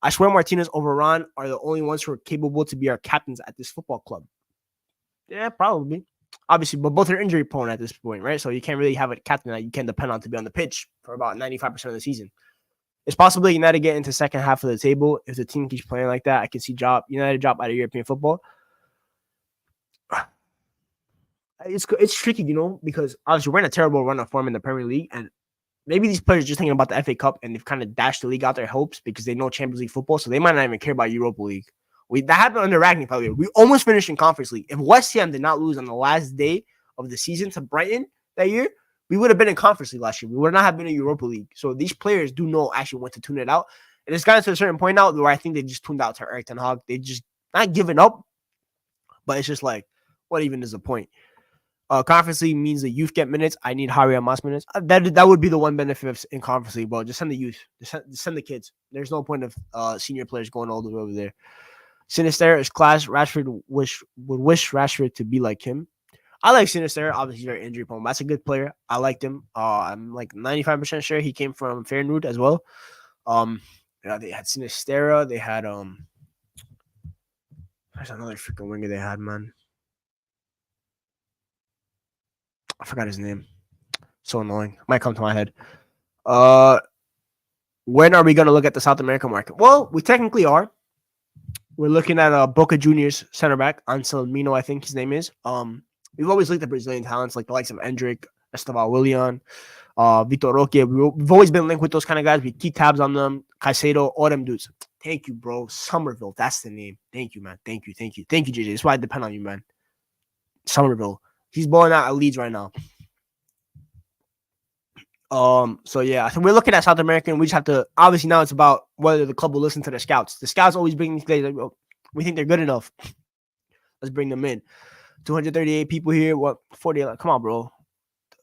I swear Martinez over Ron are the only ones who are capable to be our captains at this football club. Yeah, probably. Obviously, but both are injury prone at this point, right? So you can't really have a captain that you can depend on to be on the pitch for about 95% of the season. It's possible United get into second half of the table. If the team keeps playing like that, I can see United drop out of European football. It's tricky, because obviously we're in a terrible run of form in the Premier League, and maybe these players are just thinking about the FA Cup and they've kind of dashed the league out their hopes because they know Champions League football, so they might not even care about Europa League. That happened under Ragnick, probably. We almost finished in Conference League. If West Ham did not lose on the last day of the season to Brighton that year, we would have been in Conference League last year. We would not have been in Europa League. So these players do know actually when to tune it out. And it's gotten to a certain point now where I think they just tuned out to Erik ten Hag. They just not giving up, but it's just like, what even is the point? Conference League means the youth get minutes. I need Harry Amos minutes. That would be the one benefit in Conference League, bro. Just send the youth. Just send the kids. There's no point of senior players going all the way over there. Sinister is class. Rashford would wish Rashford to be like him. I like Sinister. Obviously, he's very injury prone. That's a good player. I liked him. I'm like 95% sure he came from Feyenoord as well. They had Sinistera. They had there's another freaking winger they had, man. I forgot his name. So annoying. Might come to my head. When are we gonna look at the South American market? Well, we technically are. We're looking at Boca Juniors center back, Anselmino, I think his name is. We've always looked at Brazilian talents like the likes of Endrick, Esteval Willian, Vitor Roque. We've always been linked with those kind of guys. We keep tabs on them. Caicedo, all them dudes. Thank you, bro. Somerville, that's the name. Thank you, man. Thank you, JJ. That's why I depend on you, man. Somerville. He's balling out at Leeds right now. So yeah, so we're looking at South American. We just have to, obviously now it's about whether the club will listen to the scouts. The scouts always bring these guys, like, oh, we think they're good enough. Let's bring them in. 238 people here. What 40? Like, come on, bro.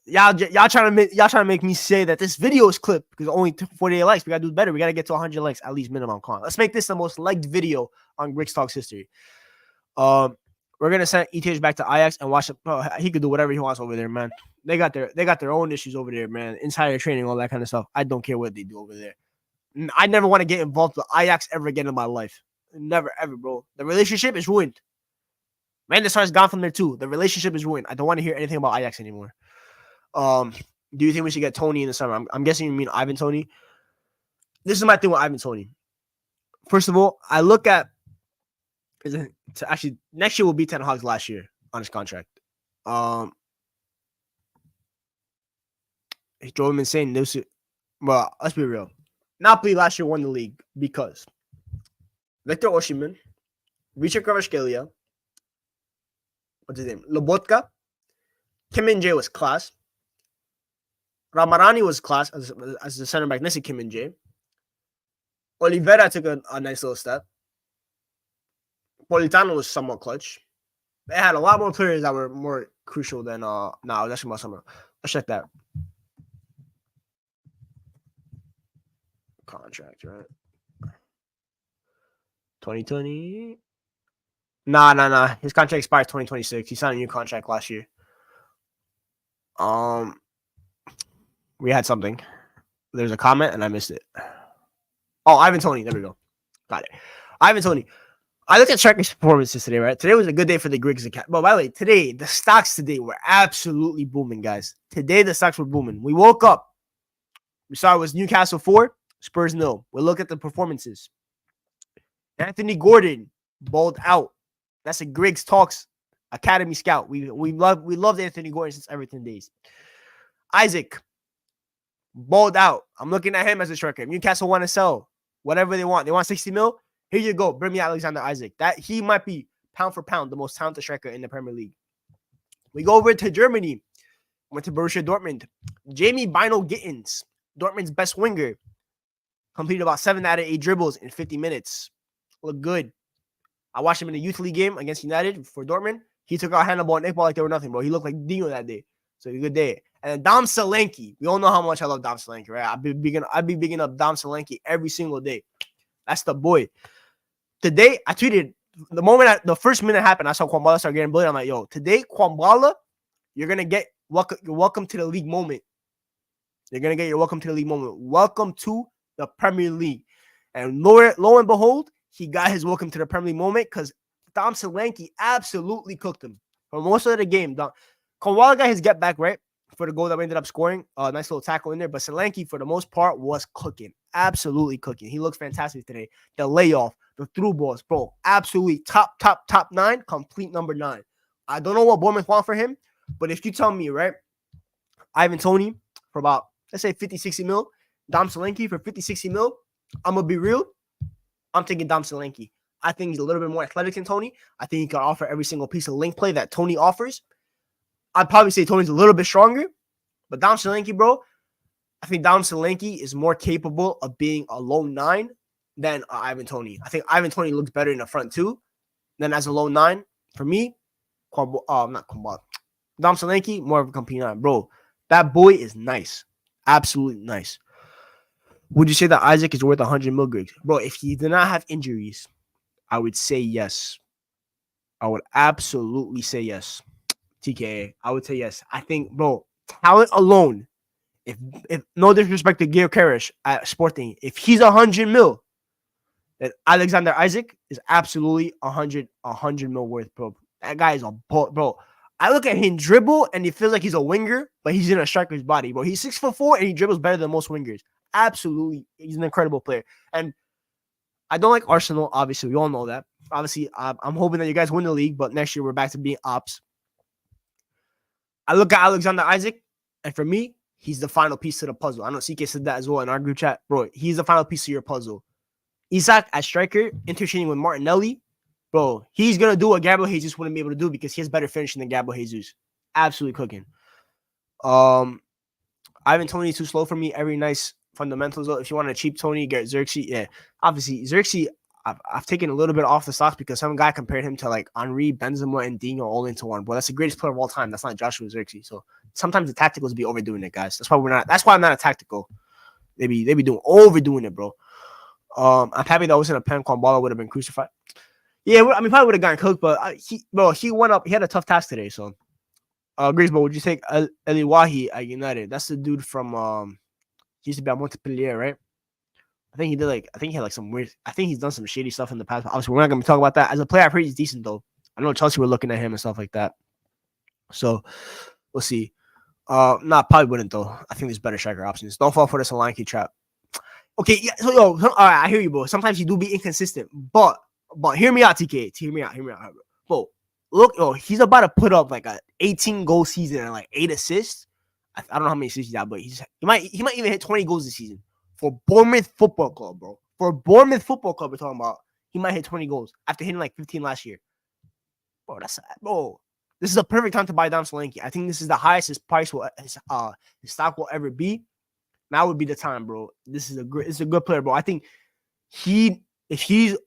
Y'all trying to make me say that this video is clipped because only 48 likes. We gotta do better. We gotta get to 100 likes at least minimum. Let's make this the most liked video on Grix Talks history. We're gonna send ETH back to Ajax and watch him. Bro, he could do whatever he wants over there, man. They got their own issues over there, man. Insider training, all that kind of stuff. I don't care what they do over there. I never want to get involved with Ajax ever again in my life. Never, ever, bro. The relationship is ruined. Van der Sar's gone from there too. The relationship is ruined. I don't want to hear anything about Ajax anymore. Do you think we should get Tony in the summer? I'm guessing you mean Ivan Tony. This is my thing with Ivan Tony. First of all, I look at actually next year will be Ten Hag's last year on his contract. He drove him insane. Well, let's be real. Napoli last year won the league because Victor Osimhen, Richard Kvaratskhelia, what's his name? Lobotka, Kim Min-jae was class. Ramarani was class as the center back next to Kim Min-jae. Oliveira took a nice little step. Politano was somewhat clutch. They had a lot more players that were more crucial than that's actually my summer. Let's check that. Contract, right? 2020. Nah. His contract expires 2026. He signed a new contract last year. We had something. There's a comment and I missed it. Oh, Ivan Tony. There we go. Got it. Ivan Tony. I looked at Striker's performances today, right? Today was a good day for the Griggs account. But by the way, today, the stocks today were absolutely booming, guys. Today, the stocks were booming. We woke up. We saw it was Newcastle 4, Spurs 0. We look at the performances. Anthony Gordon balled out. That's a Griggs Talks Academy scout. We loved Anthony Gordon since Everton days. Isaac balled out. I'm looking at him as a striker. Newcastle want to sell whatever they want. They want 60 mil. Here you go. Bring me Alexander Isaac. That he might be pound for pound the most talented striker in the Premier League. We go over to Germany. Went to Borussia Dortmund. Jamie Bino Gittins, Dortmund's best winger, completed about 7 out of 8 dribbles in 50 minutes. Looked good. I watched him in the youth league game against United for Dortmund. He took out Hannibal and Iqbal like they were nothing, bro. He looked like Dino that day. So a good day. And Dom Solanke. We all know how much I love Dom Solanke, right? I'd be bigging up Dom Solanke every single day. That's the boy. Today, I tweeted, the first minute happened, I saw Kwambala start getting bullied. I'm like, yo, today, Kwambala, you're going to get your welcome to the league moment. You're going to get your welcome to the league moment. Welcome to the Premier League. And lo and behold, he got his welcome to the Premier League moment because Dom Solanke absolutely cooked him. For most of the game, Kwambala got his get back, right? For the goal that we ended up scoring. Nice little tackle in there. But Solanke, for the most part, was cooking. Absolutely cooking. He looks fantastic today. The layoff, the through balls, bro. Absolutely top 9. Complete number 9. I don't know what Bournemouth want for him. But if you tell me, right, Ivan Tony for about, let's say 50, 60 mil. Dom Solanke for 50, 60 mil. I'm going to be real. I'm taking Dom Solanke. I think he's a little bit more athletic than Tony. I think he can offer every single piece of link play that Tony offers. I'd probably say Tony's a little bit stronger, but Dom Solanke, bro, I think Dom Solanke is more capable of being a lone 9 than Ivan Tony. I think Ivan Tony looks better in the front too than as a lone 9. For me, Dom Solanke, more of a complete 9. Bro, that boy is nice. Absolutely nice. Would you say that Isaac is worth 100 mil, Griggs? Bro, if he did not have injuries, I would say yes. I would absolutely say yes. TKA, I would say yes. I think, bro, talent alone, if no disrespect to Gio Karish at Sporting, if he's 100 mil, then Alexander Isaac is absolutely 100 mil worth, bro. That guy is a bro. I look at him dribble and he feels like he's a winger, but he's in a striker's body, bro. He's 6'4" and he dribbles better than most wingers. Absolutely, he's an incredible player. And I don't like Arsenal, obviously. We all know that. Obviously, I'm hoping that you guys win the league, but next year we're back to being ops. I look at Alexander Isaac, and for me, he's the final piece to the puzzle. I know CK said that as well in our group chat. Bro, he's the final piece to your puzzle. Isaac as striker, interchanging with Martinelli. Bro, he's going to do what Gabriel Jesus wouldn't be able to do because he has better finishing than Gabriel Jesus. Absolutely cooking. Ivan Tony too slow for me. Every nice fundamentals, though. If you want a cheap Tony, get Xerxes. Yeah, obviously, Xerxes, I've taken a little bit off the stocks because some guy compared him to like Henry, Benzema, and Dino all into one. But that's the greatest player of all time. That's not Joshua Xerxes. So sometimes the tacticals be overdoing it, guys. That's why I'm not a tactical. They be overdoing it, bro. I'm happy that wasn't a pen. Kwambala would have been crucified. Yeah, I mean, probably would have gotten cooked, but he went up. He had a tough task today, so. Grease, but would you take Eliwahi at United? That's the dude from he used to be at Montpellier, right? I think he had like some weird. I think he's done some shady stuff in the past. Obviously, we're not gonna be talking about that. As a player, I heard he's decent though. I know Chelsea were looking at him and stuff like that. So we'll see. Probably wouldn't though. I think there's better striker options. Don't fall for the Solanke trap. Okay, yeah. So all right, I hear you, bro. Sometimes you do be inconsistent, but hear me out, TK. Hear me out, bro. Look, he's about to put up like a 18 goal season and like 8 assists. I don't know how many assists he got, but he might even hit 20 goals this season for Bournemouth Football Club, bro. For Bournemouth Football Club, we're talking about. He might hit 20 goals after hitting like 15 last year. Bro. This is a perfect time to buy Dom Solanke. I think this is the highest his price will his stock will ever be. Now would be the time, bro. This is a good player, bro. I think if he's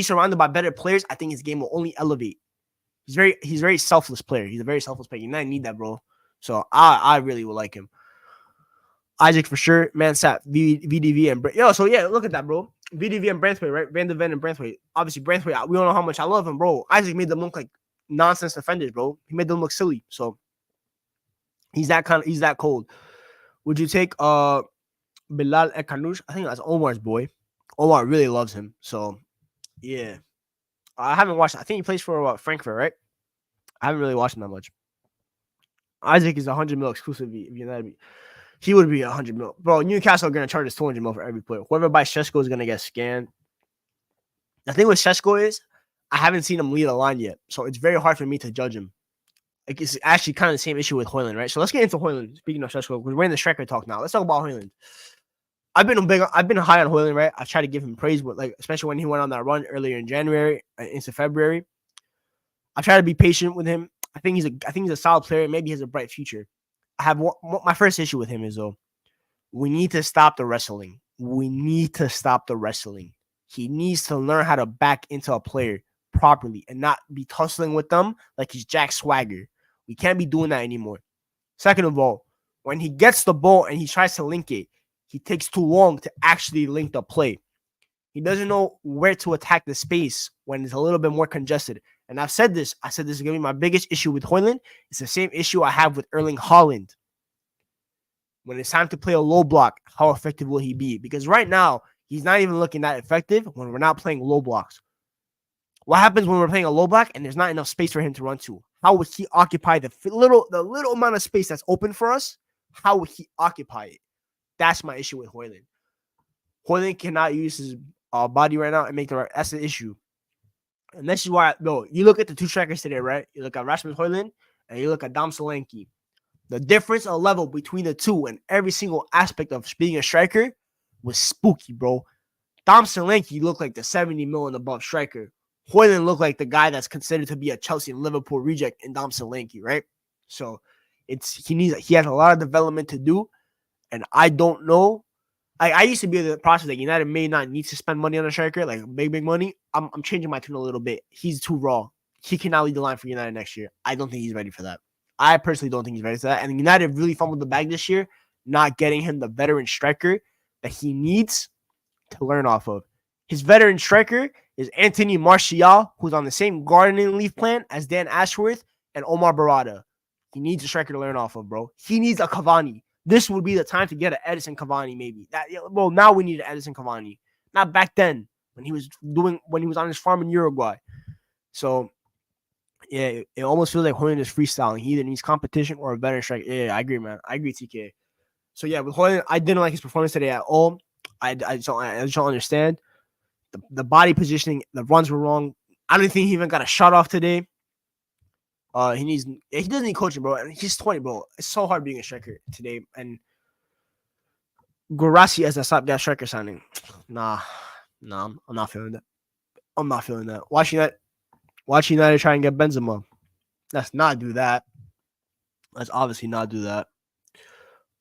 surrounded by better players, I think his game will only elevate. He's very selfless player. He's a very selfless player. You need that, bro. So I really would like him. Isaac for sure. Man sat VDV and so yeah, look at that, bro. VDV and Branthwaite, right? Van de Ven and Branthwaite. Obviously, Branthwaite, we don't know how much I love him, bro. Isaac made them look like nonsense defenders, bro. He made them look silly. So he's that cold. Would you take Bilal Ekanush? I think that's Omar's boy. Omar really loves him. So yeah. I haven't watched. I think he plays for Frankfurt, right? I haven't really watched him that much. Isaac is 100 mil exclusive. He would be 100 mil, bro. Newcastle are gonna charge us 200 mil for every player. Whoever buys Shesko is gonna get scanned. The thing with Shesko is, I haven't seen him lead a line yet, so it's very hard for me to judge him. Like, it's actually kind of the same issue with Holand, right? So let's get into Holand. Speaking of Shesko, because we're in the striker talk now. Let's talk about Holand. I've been high on Holand, right? I've tried to give him praise, but like especially when he went on that run earlier in January into February. I try to be patient with him. I think he's a solid player. Maybe he has a bright future. My first issue with him is though, we need to stop the wrestling. He needs to learn how to back into a player properly and not be tussling with them like he's Jack Swagger. We can't be doing that anymore. Second of all, when he gets the ball and he tries to link it, he takes too long to actually link the play. He doesn't know where to attack the space when it's a little bit more congested. And I've said this. I said this is going to be my biggest issue with Holand. It's the same issue I have with Erling Haaland. When it's time to play a low block, how effective will he be? Because right now, he's not even looking that effective when we're not playing low blocks. What happens when we're playing a low block and there's not enough space for him to run to? How would he occupy the little amount of space that's open for us? How would he occupy it? That's my issue with Holand. Holand cannot use his body right now and make the right. That's the issue. And this is why, you look at the two strikers today, right? You look at Rasmus Holand and you look at Dom Solanke. The difference of level between the two and every single aspect of being a striker was spooky, bro. Dom Solanke looked like the 70 mil and above striker. Hoyland looked like the guy that's considered to be a Chelsea and Liverpool reject in Dom Solanke, right? So he has a lot of development to do, and I don't know. I used to be in the process that United may not need to spend money on a striker, like big money. I'm changing my tune a little bit. He's too raw. He cannot lead the line for United next year. I don't think he's ready for that. I personally don't think he's ready for that. And United really fumbled the bag this year, not getting him the veteran striker that he needs to learn off of. His veteran striker is Anthony Martial, who's on the same gardening leave plan as Dan Ashworth and Omar Barada. He needs a striker to learn off of, bro. He needs a Cavani. This would be the time to get an Edison Cavani, maybe. Now we need an Edison Cavani. Not back then when he was on his farm in Uruguay. So, yeah, it almost feels like Hoyland is freestyling. He either needs competition or a veteran striker. Yeah, I agree, man. I agree, TK. So, yeah, with Hoyland, I didn't like his performance today at all. I just don't understand. The body positioning, the runs were wrong. I don't think he even got a shot off today. He doesn't need coaching, bro. And he's 20, bro. It's so hard being a striker today. And Guirassy as a stopgap striker signing. Nah, I'm not feeling that. Watch United try and get Benzema. Let's not do that. Let's obviously not do that.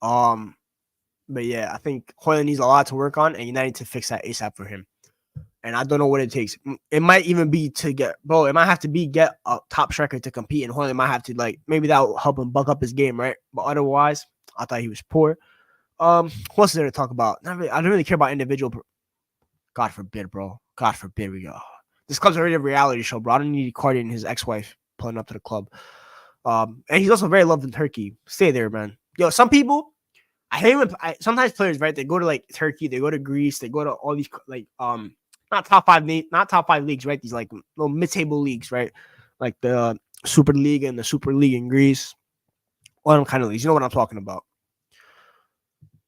But yeah, I think Hoyland needs a lot to work on, and United need to fix that ASAP for him. And I don't know what it takes. It might even be it might have to be get a top striker to compete, and Hoyland might have to maybe that will help him buck up his game, right? But otherwise, I thought he was poor. What else is there to talk about? I don't really care about individual. God forbid, bro. God forbid we go. This club's already a reality show, bro. I don't need Cardi and his ex-wife pulling up to the club. And he's also very loved in Turkey. Stay there, man. Yo, some people, I hate when sometimes players, right? They go to like Turkey, they go to Greece, they go to all these like not top five leagues, right? These like little mid-table leagues, right? Like the Super League and the Super League in Greece. All them kind of leagues. You know what I'm talking about.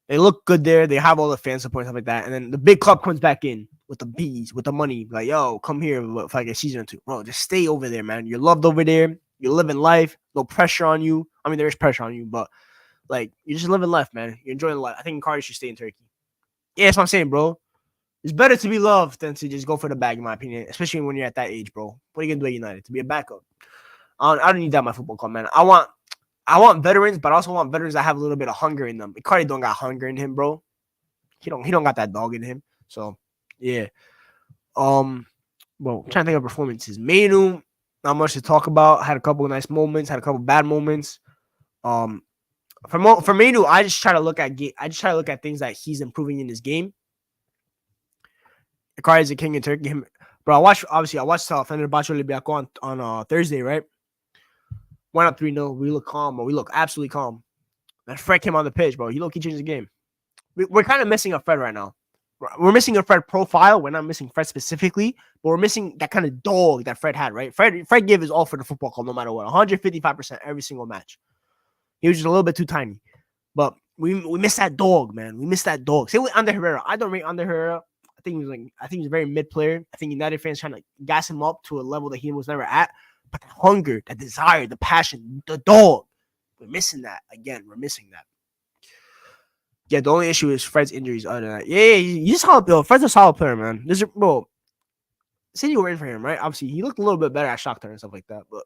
They look good there. They have all the fan support and stuff like that. And then the big club comes back in with the bees, with the money. Like, yo, come here for like a season or two. Bro, just stay over there, man. You're loved over there. You're living life. No pressure on you. I mean, there is pressure on you, but like, you're just living life, man. You're enjoying life. I think Cardi should stay in Turkey. Yeah, that's what I'm saying, bro. It's better to be loved than to just go for the bag, in my opinion, especially when you're at that age, bro. What are you going to do at United? To be a backup. I don't need that in my football club, man. I want veterans, but I also want veterans that have a little bit of hunger in them. Cardi don't got hunger in him, bro. He don't got that dog in him. So, yeah. Well, I'm trying to think of performances. Mainu, not much to talk about. Had a couple of nice moments, had a couple of bad moments. For Mainu, I just try to look at things that he's improving in his game. Cardi's a king in Turkey. Bro, I watched Fenerbahce Olympiacos on Thursday, right? Went up 3-0. We look calm, bro. We look absolutely calm. That Fred came on the pitch, bro. He changed the game. We're kind of missing a Fred right now. We're missing a Fred profile. We're not missing Fred specifically, but we're missing that kind of dog that Fred had, right? Fred gave his all for the football club no matter what. 155% every single match. He was just a little bit too tiny. But we miss that dog, man. We miss that dog. Same with Ander Herrera. I don't rate Ander Herrera. I think he's a very mid player. I think United fans trying to gas him up to a level that he was never at. But the hunger, the desire, the passion, the dog. We're missing that. Again, we're missing that. Yeah, the only issue is Fred's injuries. Other than that, yeah, he's solid, Bill. Fred's a solid player, man. Bro, City were in for him, right? Obviously, he looked a little bit better at Shakhtar and stuff like that. But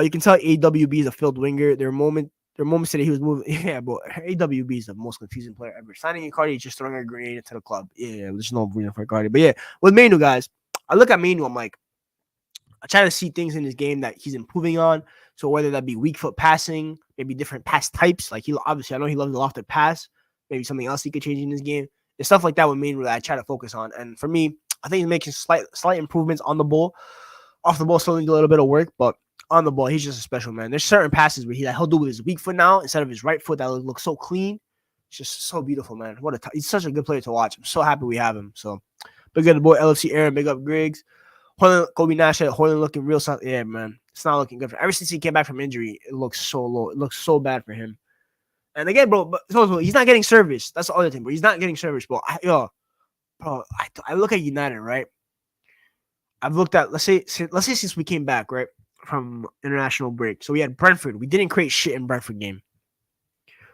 you can tell AWB is a filled winger. There are moments that he was moving. Yeah, bro, AWB is the most confusing player ever. Signing Icardi, just throwing a grenade into the club. Yeah, there's no reason for Icardi. But yeah, with Mainu, guys, I look at Mainu, I'm like, I try to see things in his game that he's improving on. So whether that be weak foot passing, maybe different pass types. Like I know he loves the lofted pass. Maybe something else he could change in his game. There's stuff like that with Mainu that I try to focus on. And for me, I think he's making slight improvements on the ball. Off the ball, still need a little bit of work, but on the ball, he's just a special man. There's certain passes where he'll do with his weak foot now instead of his right foot that looks so clean. It's just so beautiful, man. He's such a good player to watch. I'm so happy we have him. So big up the boy LFC Aaron, big up Griggs. Holand, Kobe Nash, Holand looking real solid. Yeah, man. It's not looking good for him. Ever since he came back from injury, it looks so low. It looks so bad for him. And again, bro, but he's not getting service. That's the other thing, bro. He's not getting service, bro. I look at United, right? I've looked at, let's say since we came back, right, from international break. So we had Brentford. We didn't create shit in Brentford game.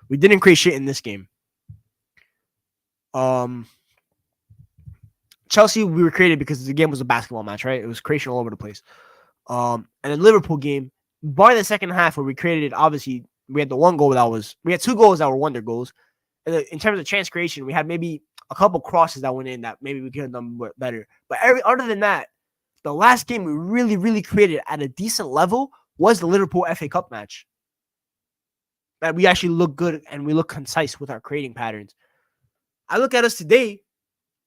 We didn't create shit in this game. Chelsea, we were created because the game was a basketball match, right? It was creation all over the place. And then Liverpool game, by the second half where we created it, obviously we had the one goal we had two goals that were wonder goals. And in terms of chance creation, we had maybe a couple crosses that went in that maybe we could have done better. But other than that, the last game we really, really created at a decent level was the Liverpool FA Cup match. That we actually look good and we look concise with our creating patterns. I look at us today,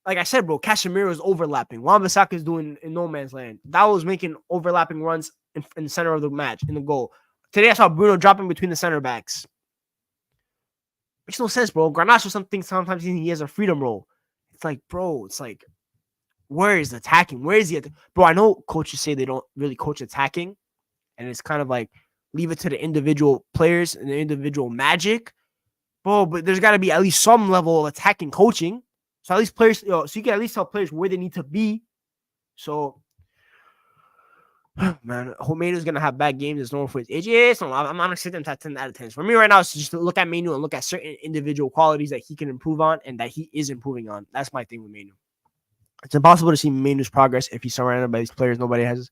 like I said, bro, Casemiro is overlapping. Wan-Bissaka is doing in no man's land. That was making overlapping runs in the center of the match, in the goal. Today I saw Bruno dropping between the center backs. Makes no sense, bro. Garnacho sometimes he has a freedom role. It's like, bro, where is the attacking? Where is he? Bro, I know coaches say they don't really coach attacking. And it's kind of like, leave it to the individual players and the individual magic. Bro, but there's got to be at least some level of attacking coaching. So at least players, so you can at least tell players where they need to be. So, man, Homeido's going to have bad games. It's normal for his age. Yeah, I'm not going to sit them to 10 out of 10. For me right now, it's just to look at Mainu and look at certain individual qualities that he can improve on and that he is improving on. That's my thing with Mainu. It's impossible to see Mainu's progress if he's surrounded by these players nobody has.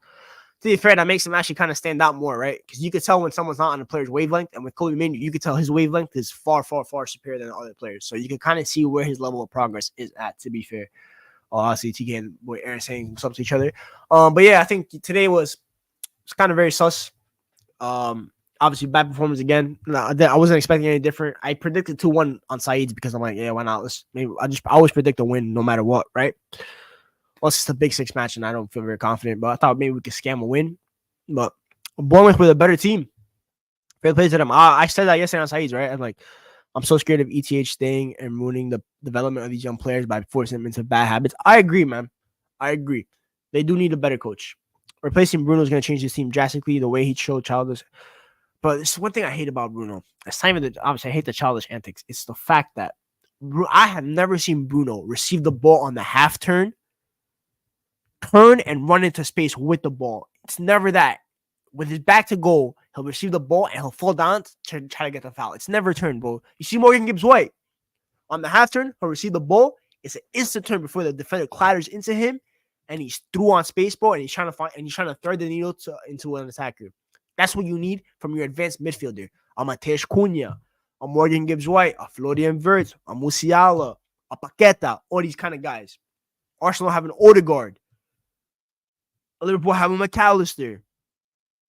To be fair, that makes him actually kind of stand out more, right? Because you could tell when someone's not on a player's wavelength, and with Kobe Mainu, you could tell his wavelength is far, far, far superior than other players. So you can kind of see where his level of progress is at, to be fair. Obviously, TK and Aaron saying something to each other. But yeah, I think today was kind of very sus. Obviously, bad performance again. I wasn't expecting any different. I predicted 2-1 on Saeed's because I'm like, yeah, why not? I always predict a win no matter what, right? Well, it's just a Big Six match, and I don't feel very confident. But I thought maybe we could scam a win. But Bournemouth with a better team. Fair play to them. I said that yesterday on Saeed's, right? I'm so scared of ETH staying and ruining the development of these young players by forcing them into bad habits. I agree, man. I agree. They do need a better coach. Replacing Bruno is going to change his team drastically. The way he showed childish. But it's one thing I hate about Bruno. It's not even obviously I hate the childish antics. It's the fact that I have never seen Bruno receive the ball on the half turn and run into space with the ball. It's never that. With his back to goal, he'll receive the ball and he'll fall down to try to get the foul. It's never turned, bro. You see Morgan Gibbs-White on the half turn, he'll receive the ball. It's an instant turn before the defender clatters into him, and he's through on space, bro. And he's trying to thread the needle into an attacker. That's what you need from your advanced midfielder. A Mateus Cunha, a Morgan Gibbs-White, a Florian Wirtz, a Musiala, a Paqueta, all these kind of guys. Arsenal have an Odegaard. Liverpool have a McAllister.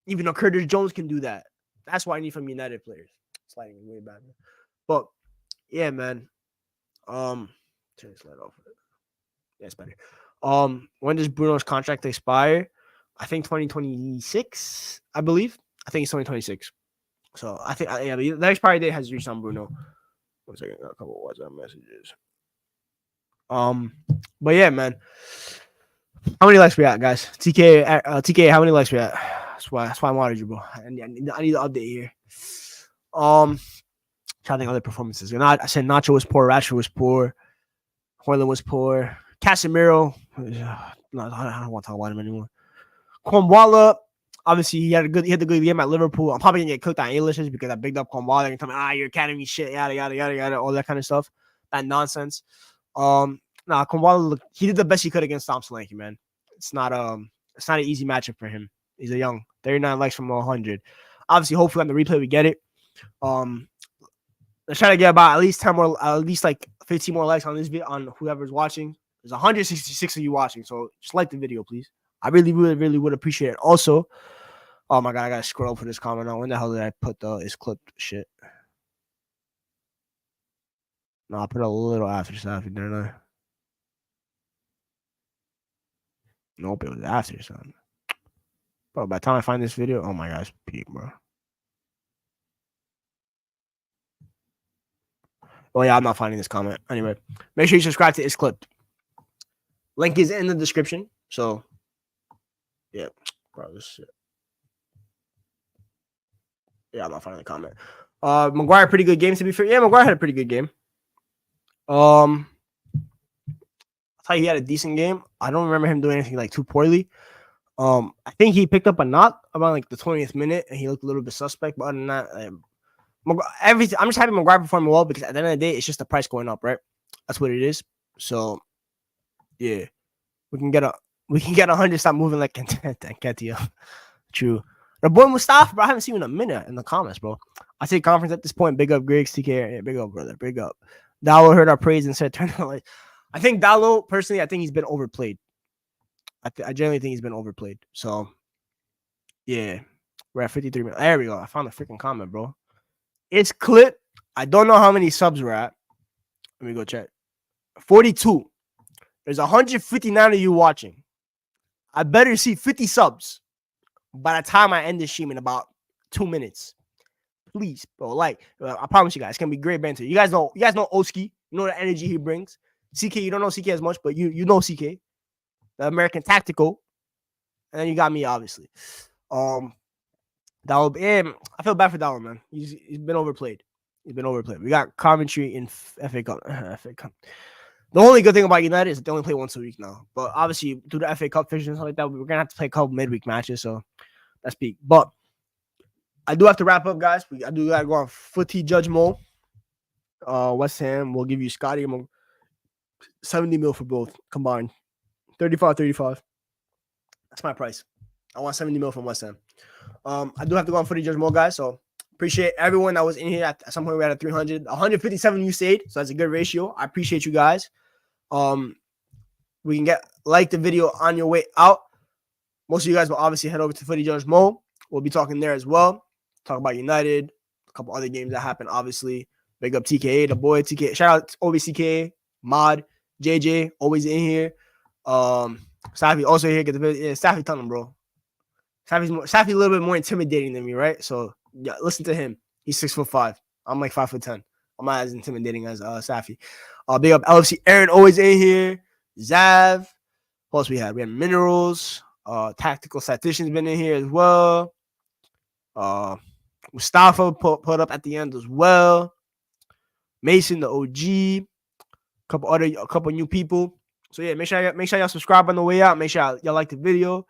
Even though Curtis Jones can do that. That's why I need from United players. Sliding way back. But yeah, man. Turn this light off. Yeah, it's better. When does Bruno's contract expire? I think 2026, I believe. I think it's 2026. So I think the expiry date has reached on Bruno. 1 second, got a couple of WhatsApp messages. But yeah, man. How many likes we at, guys? TK, how many likes we at? That's why I wanted you, bro. I need the update here. Trying to think other performances. I said Nacho was poor, Rashford was poor, Holand was poor, Casemiro. No, I don't want to talk about him anymore. Cornwalla, obviously he had the good game at Liverpool. I'm probably gonna get cooked on Englishes because I bigged up Cornwalla and tell me, your academy shit, yada yada yada yada, all that kind of stuff. That nonsense. Cornwalla, he did the best he could against Solanke, man. It's not an easy matchup for him. He's a young 39 likes from 100. Obviously, hopefully on the replay we get it. Let's try to get about at least 10 more, at least like 15 more likes on this video on whoever's watching. There's 166 of you watching, so just like the video, please. I really would appreciate it. Also, oh my god, I gotta scroll for this comment on. When the hell did I put this clip shit? No, I put a little after, didn't I? Nope, it was after something. Bro, by the time I find this video, oh my gosh, peak, bro. Oh yeah, I'm not finding this comment. Anyway, make sure you subscribe to It's Clipped. Link is in the description. So, yeah, bro, this shit. Yeah, I'm not finding the comment. Maguire, pretty good game to be fair. Yeah, Maguire had a pretty good game. I thought he had a decent game. I don't remember him doing anything like too poorly. I think he picked up a knock around like the 20th minute, and he looked a little bit suspect. But other than that, I'm just happy Maguire performing well because at the end of the day, it's just the price going up, right? That's what it is. So, yeah, we can get 100. Stop moving like Ketia. True. The boy Mustafa, bro. I haven't seen him in a minute in the comments, bro. I say conference at this point. Big up, Griggs, TK. Yeah, big up, brother. Big up. Dallo heard our praise and said, "Turn the light." I think Dallo, personally, I think he's been overplayed. I generally think he's been overplayed. So, yeah, we're at 53 minutes. There we go. I found the freaking comment, bro. It's Clip. I don't know how many subs we're at. Let me go check. 42. There's 159 of you watching. I better see 50 subs by the time I end this stream in about 2 minutes. Please, bro. I promise you guys, it's gonna be great banter. You guys know Oski. You know the energy he brings. CK, you don't know CK as much, but you know CK. The American Tactical. And then you got me, obviously. Dallo, I feel bad for Dallo, man. He's been overplayed. We got Coventry in FA Cup. The only good thing about United is that they only play once a week now. But obviously, through the FA Cup fixtures and stuff like that, we're going to have to play a couple midweek matches. So that's peak. But I do have to wrap up, guys. I do got to go on Footy Judge Mode. West Ham will give you Scotty 70 mil for both combined. 35. That's my price. I want 70 mil from West Ham. I do have to go on Footy Judge Mode, guys. So appreciate everyone that was in here. At some point, we had 300. 157 you stayed. So that's a good ratio. I appreciate you guys. We can like the video on your way out. Most of you guys will obviously head over to Footy Judge Mode. We'll be talking there as well. Talk about United. A couple other games that happened, obviously. Big up TKA, the boy TK. Shout out to OBCK, Mod, JJ, always in here. Safi also here. Get the video. Yeah, Safi, tell him, bro. Safi a little bit more intimidating than me, right? So yeah, listen to him. He's 6'5". I'm like 5'10". I'm not as intimidating as Safi. Big up LFC Aaron, always in here. Zav. What else we had? We had Minerals. Tactical Statistician's been in here as well. Mustafa put up at the end as well. Mason, the OG. A couple new people. So yeah, make sure y'all subscribe on the way out. Make sure y'all like the video.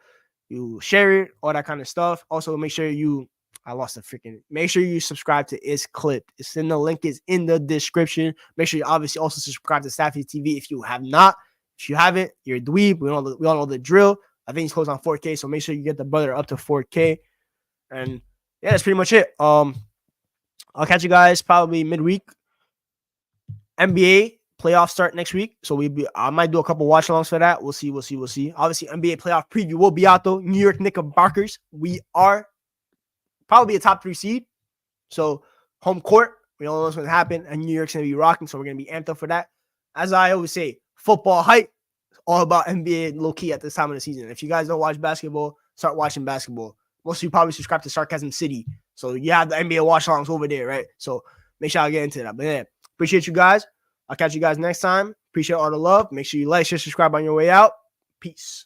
You share it, all that kind of stuff. Also, make sure you make sure you subscribe to It's Clipped. It's in the link is in the description. Make sure you obviously also subscribe to Safi TV if you have not. If you haven't, you're a dweeb. We all know the drill. I think he's close on 4K, so make sure you get the brother up to 4K. And yeah, that's pretty much it. I'll catch you guys probably midweek. NBA playoffs start next week, so I might do a couple watch alongs for that. We'll see. Obviously, NBA playoff preview will be out though. New York Knickerbockers. We are probably a top 3 seed, so home court. We don't know what's going to happen, and New York's going to be rocking, so we're going to be amped up for that. As I always say, football hype. All about NBA low key at this time of the season. If you guys don't watch basketball, start watching basketball. Most of you probably subscribe to Sarcasm City, so you have the NBA watch alongs over there, right? So make sure I get into that. But yeah, appreciate you guys. I'll catch you guys next time. Appreciate all the love. Make sure you like, share, subscribe on your way out. Peace.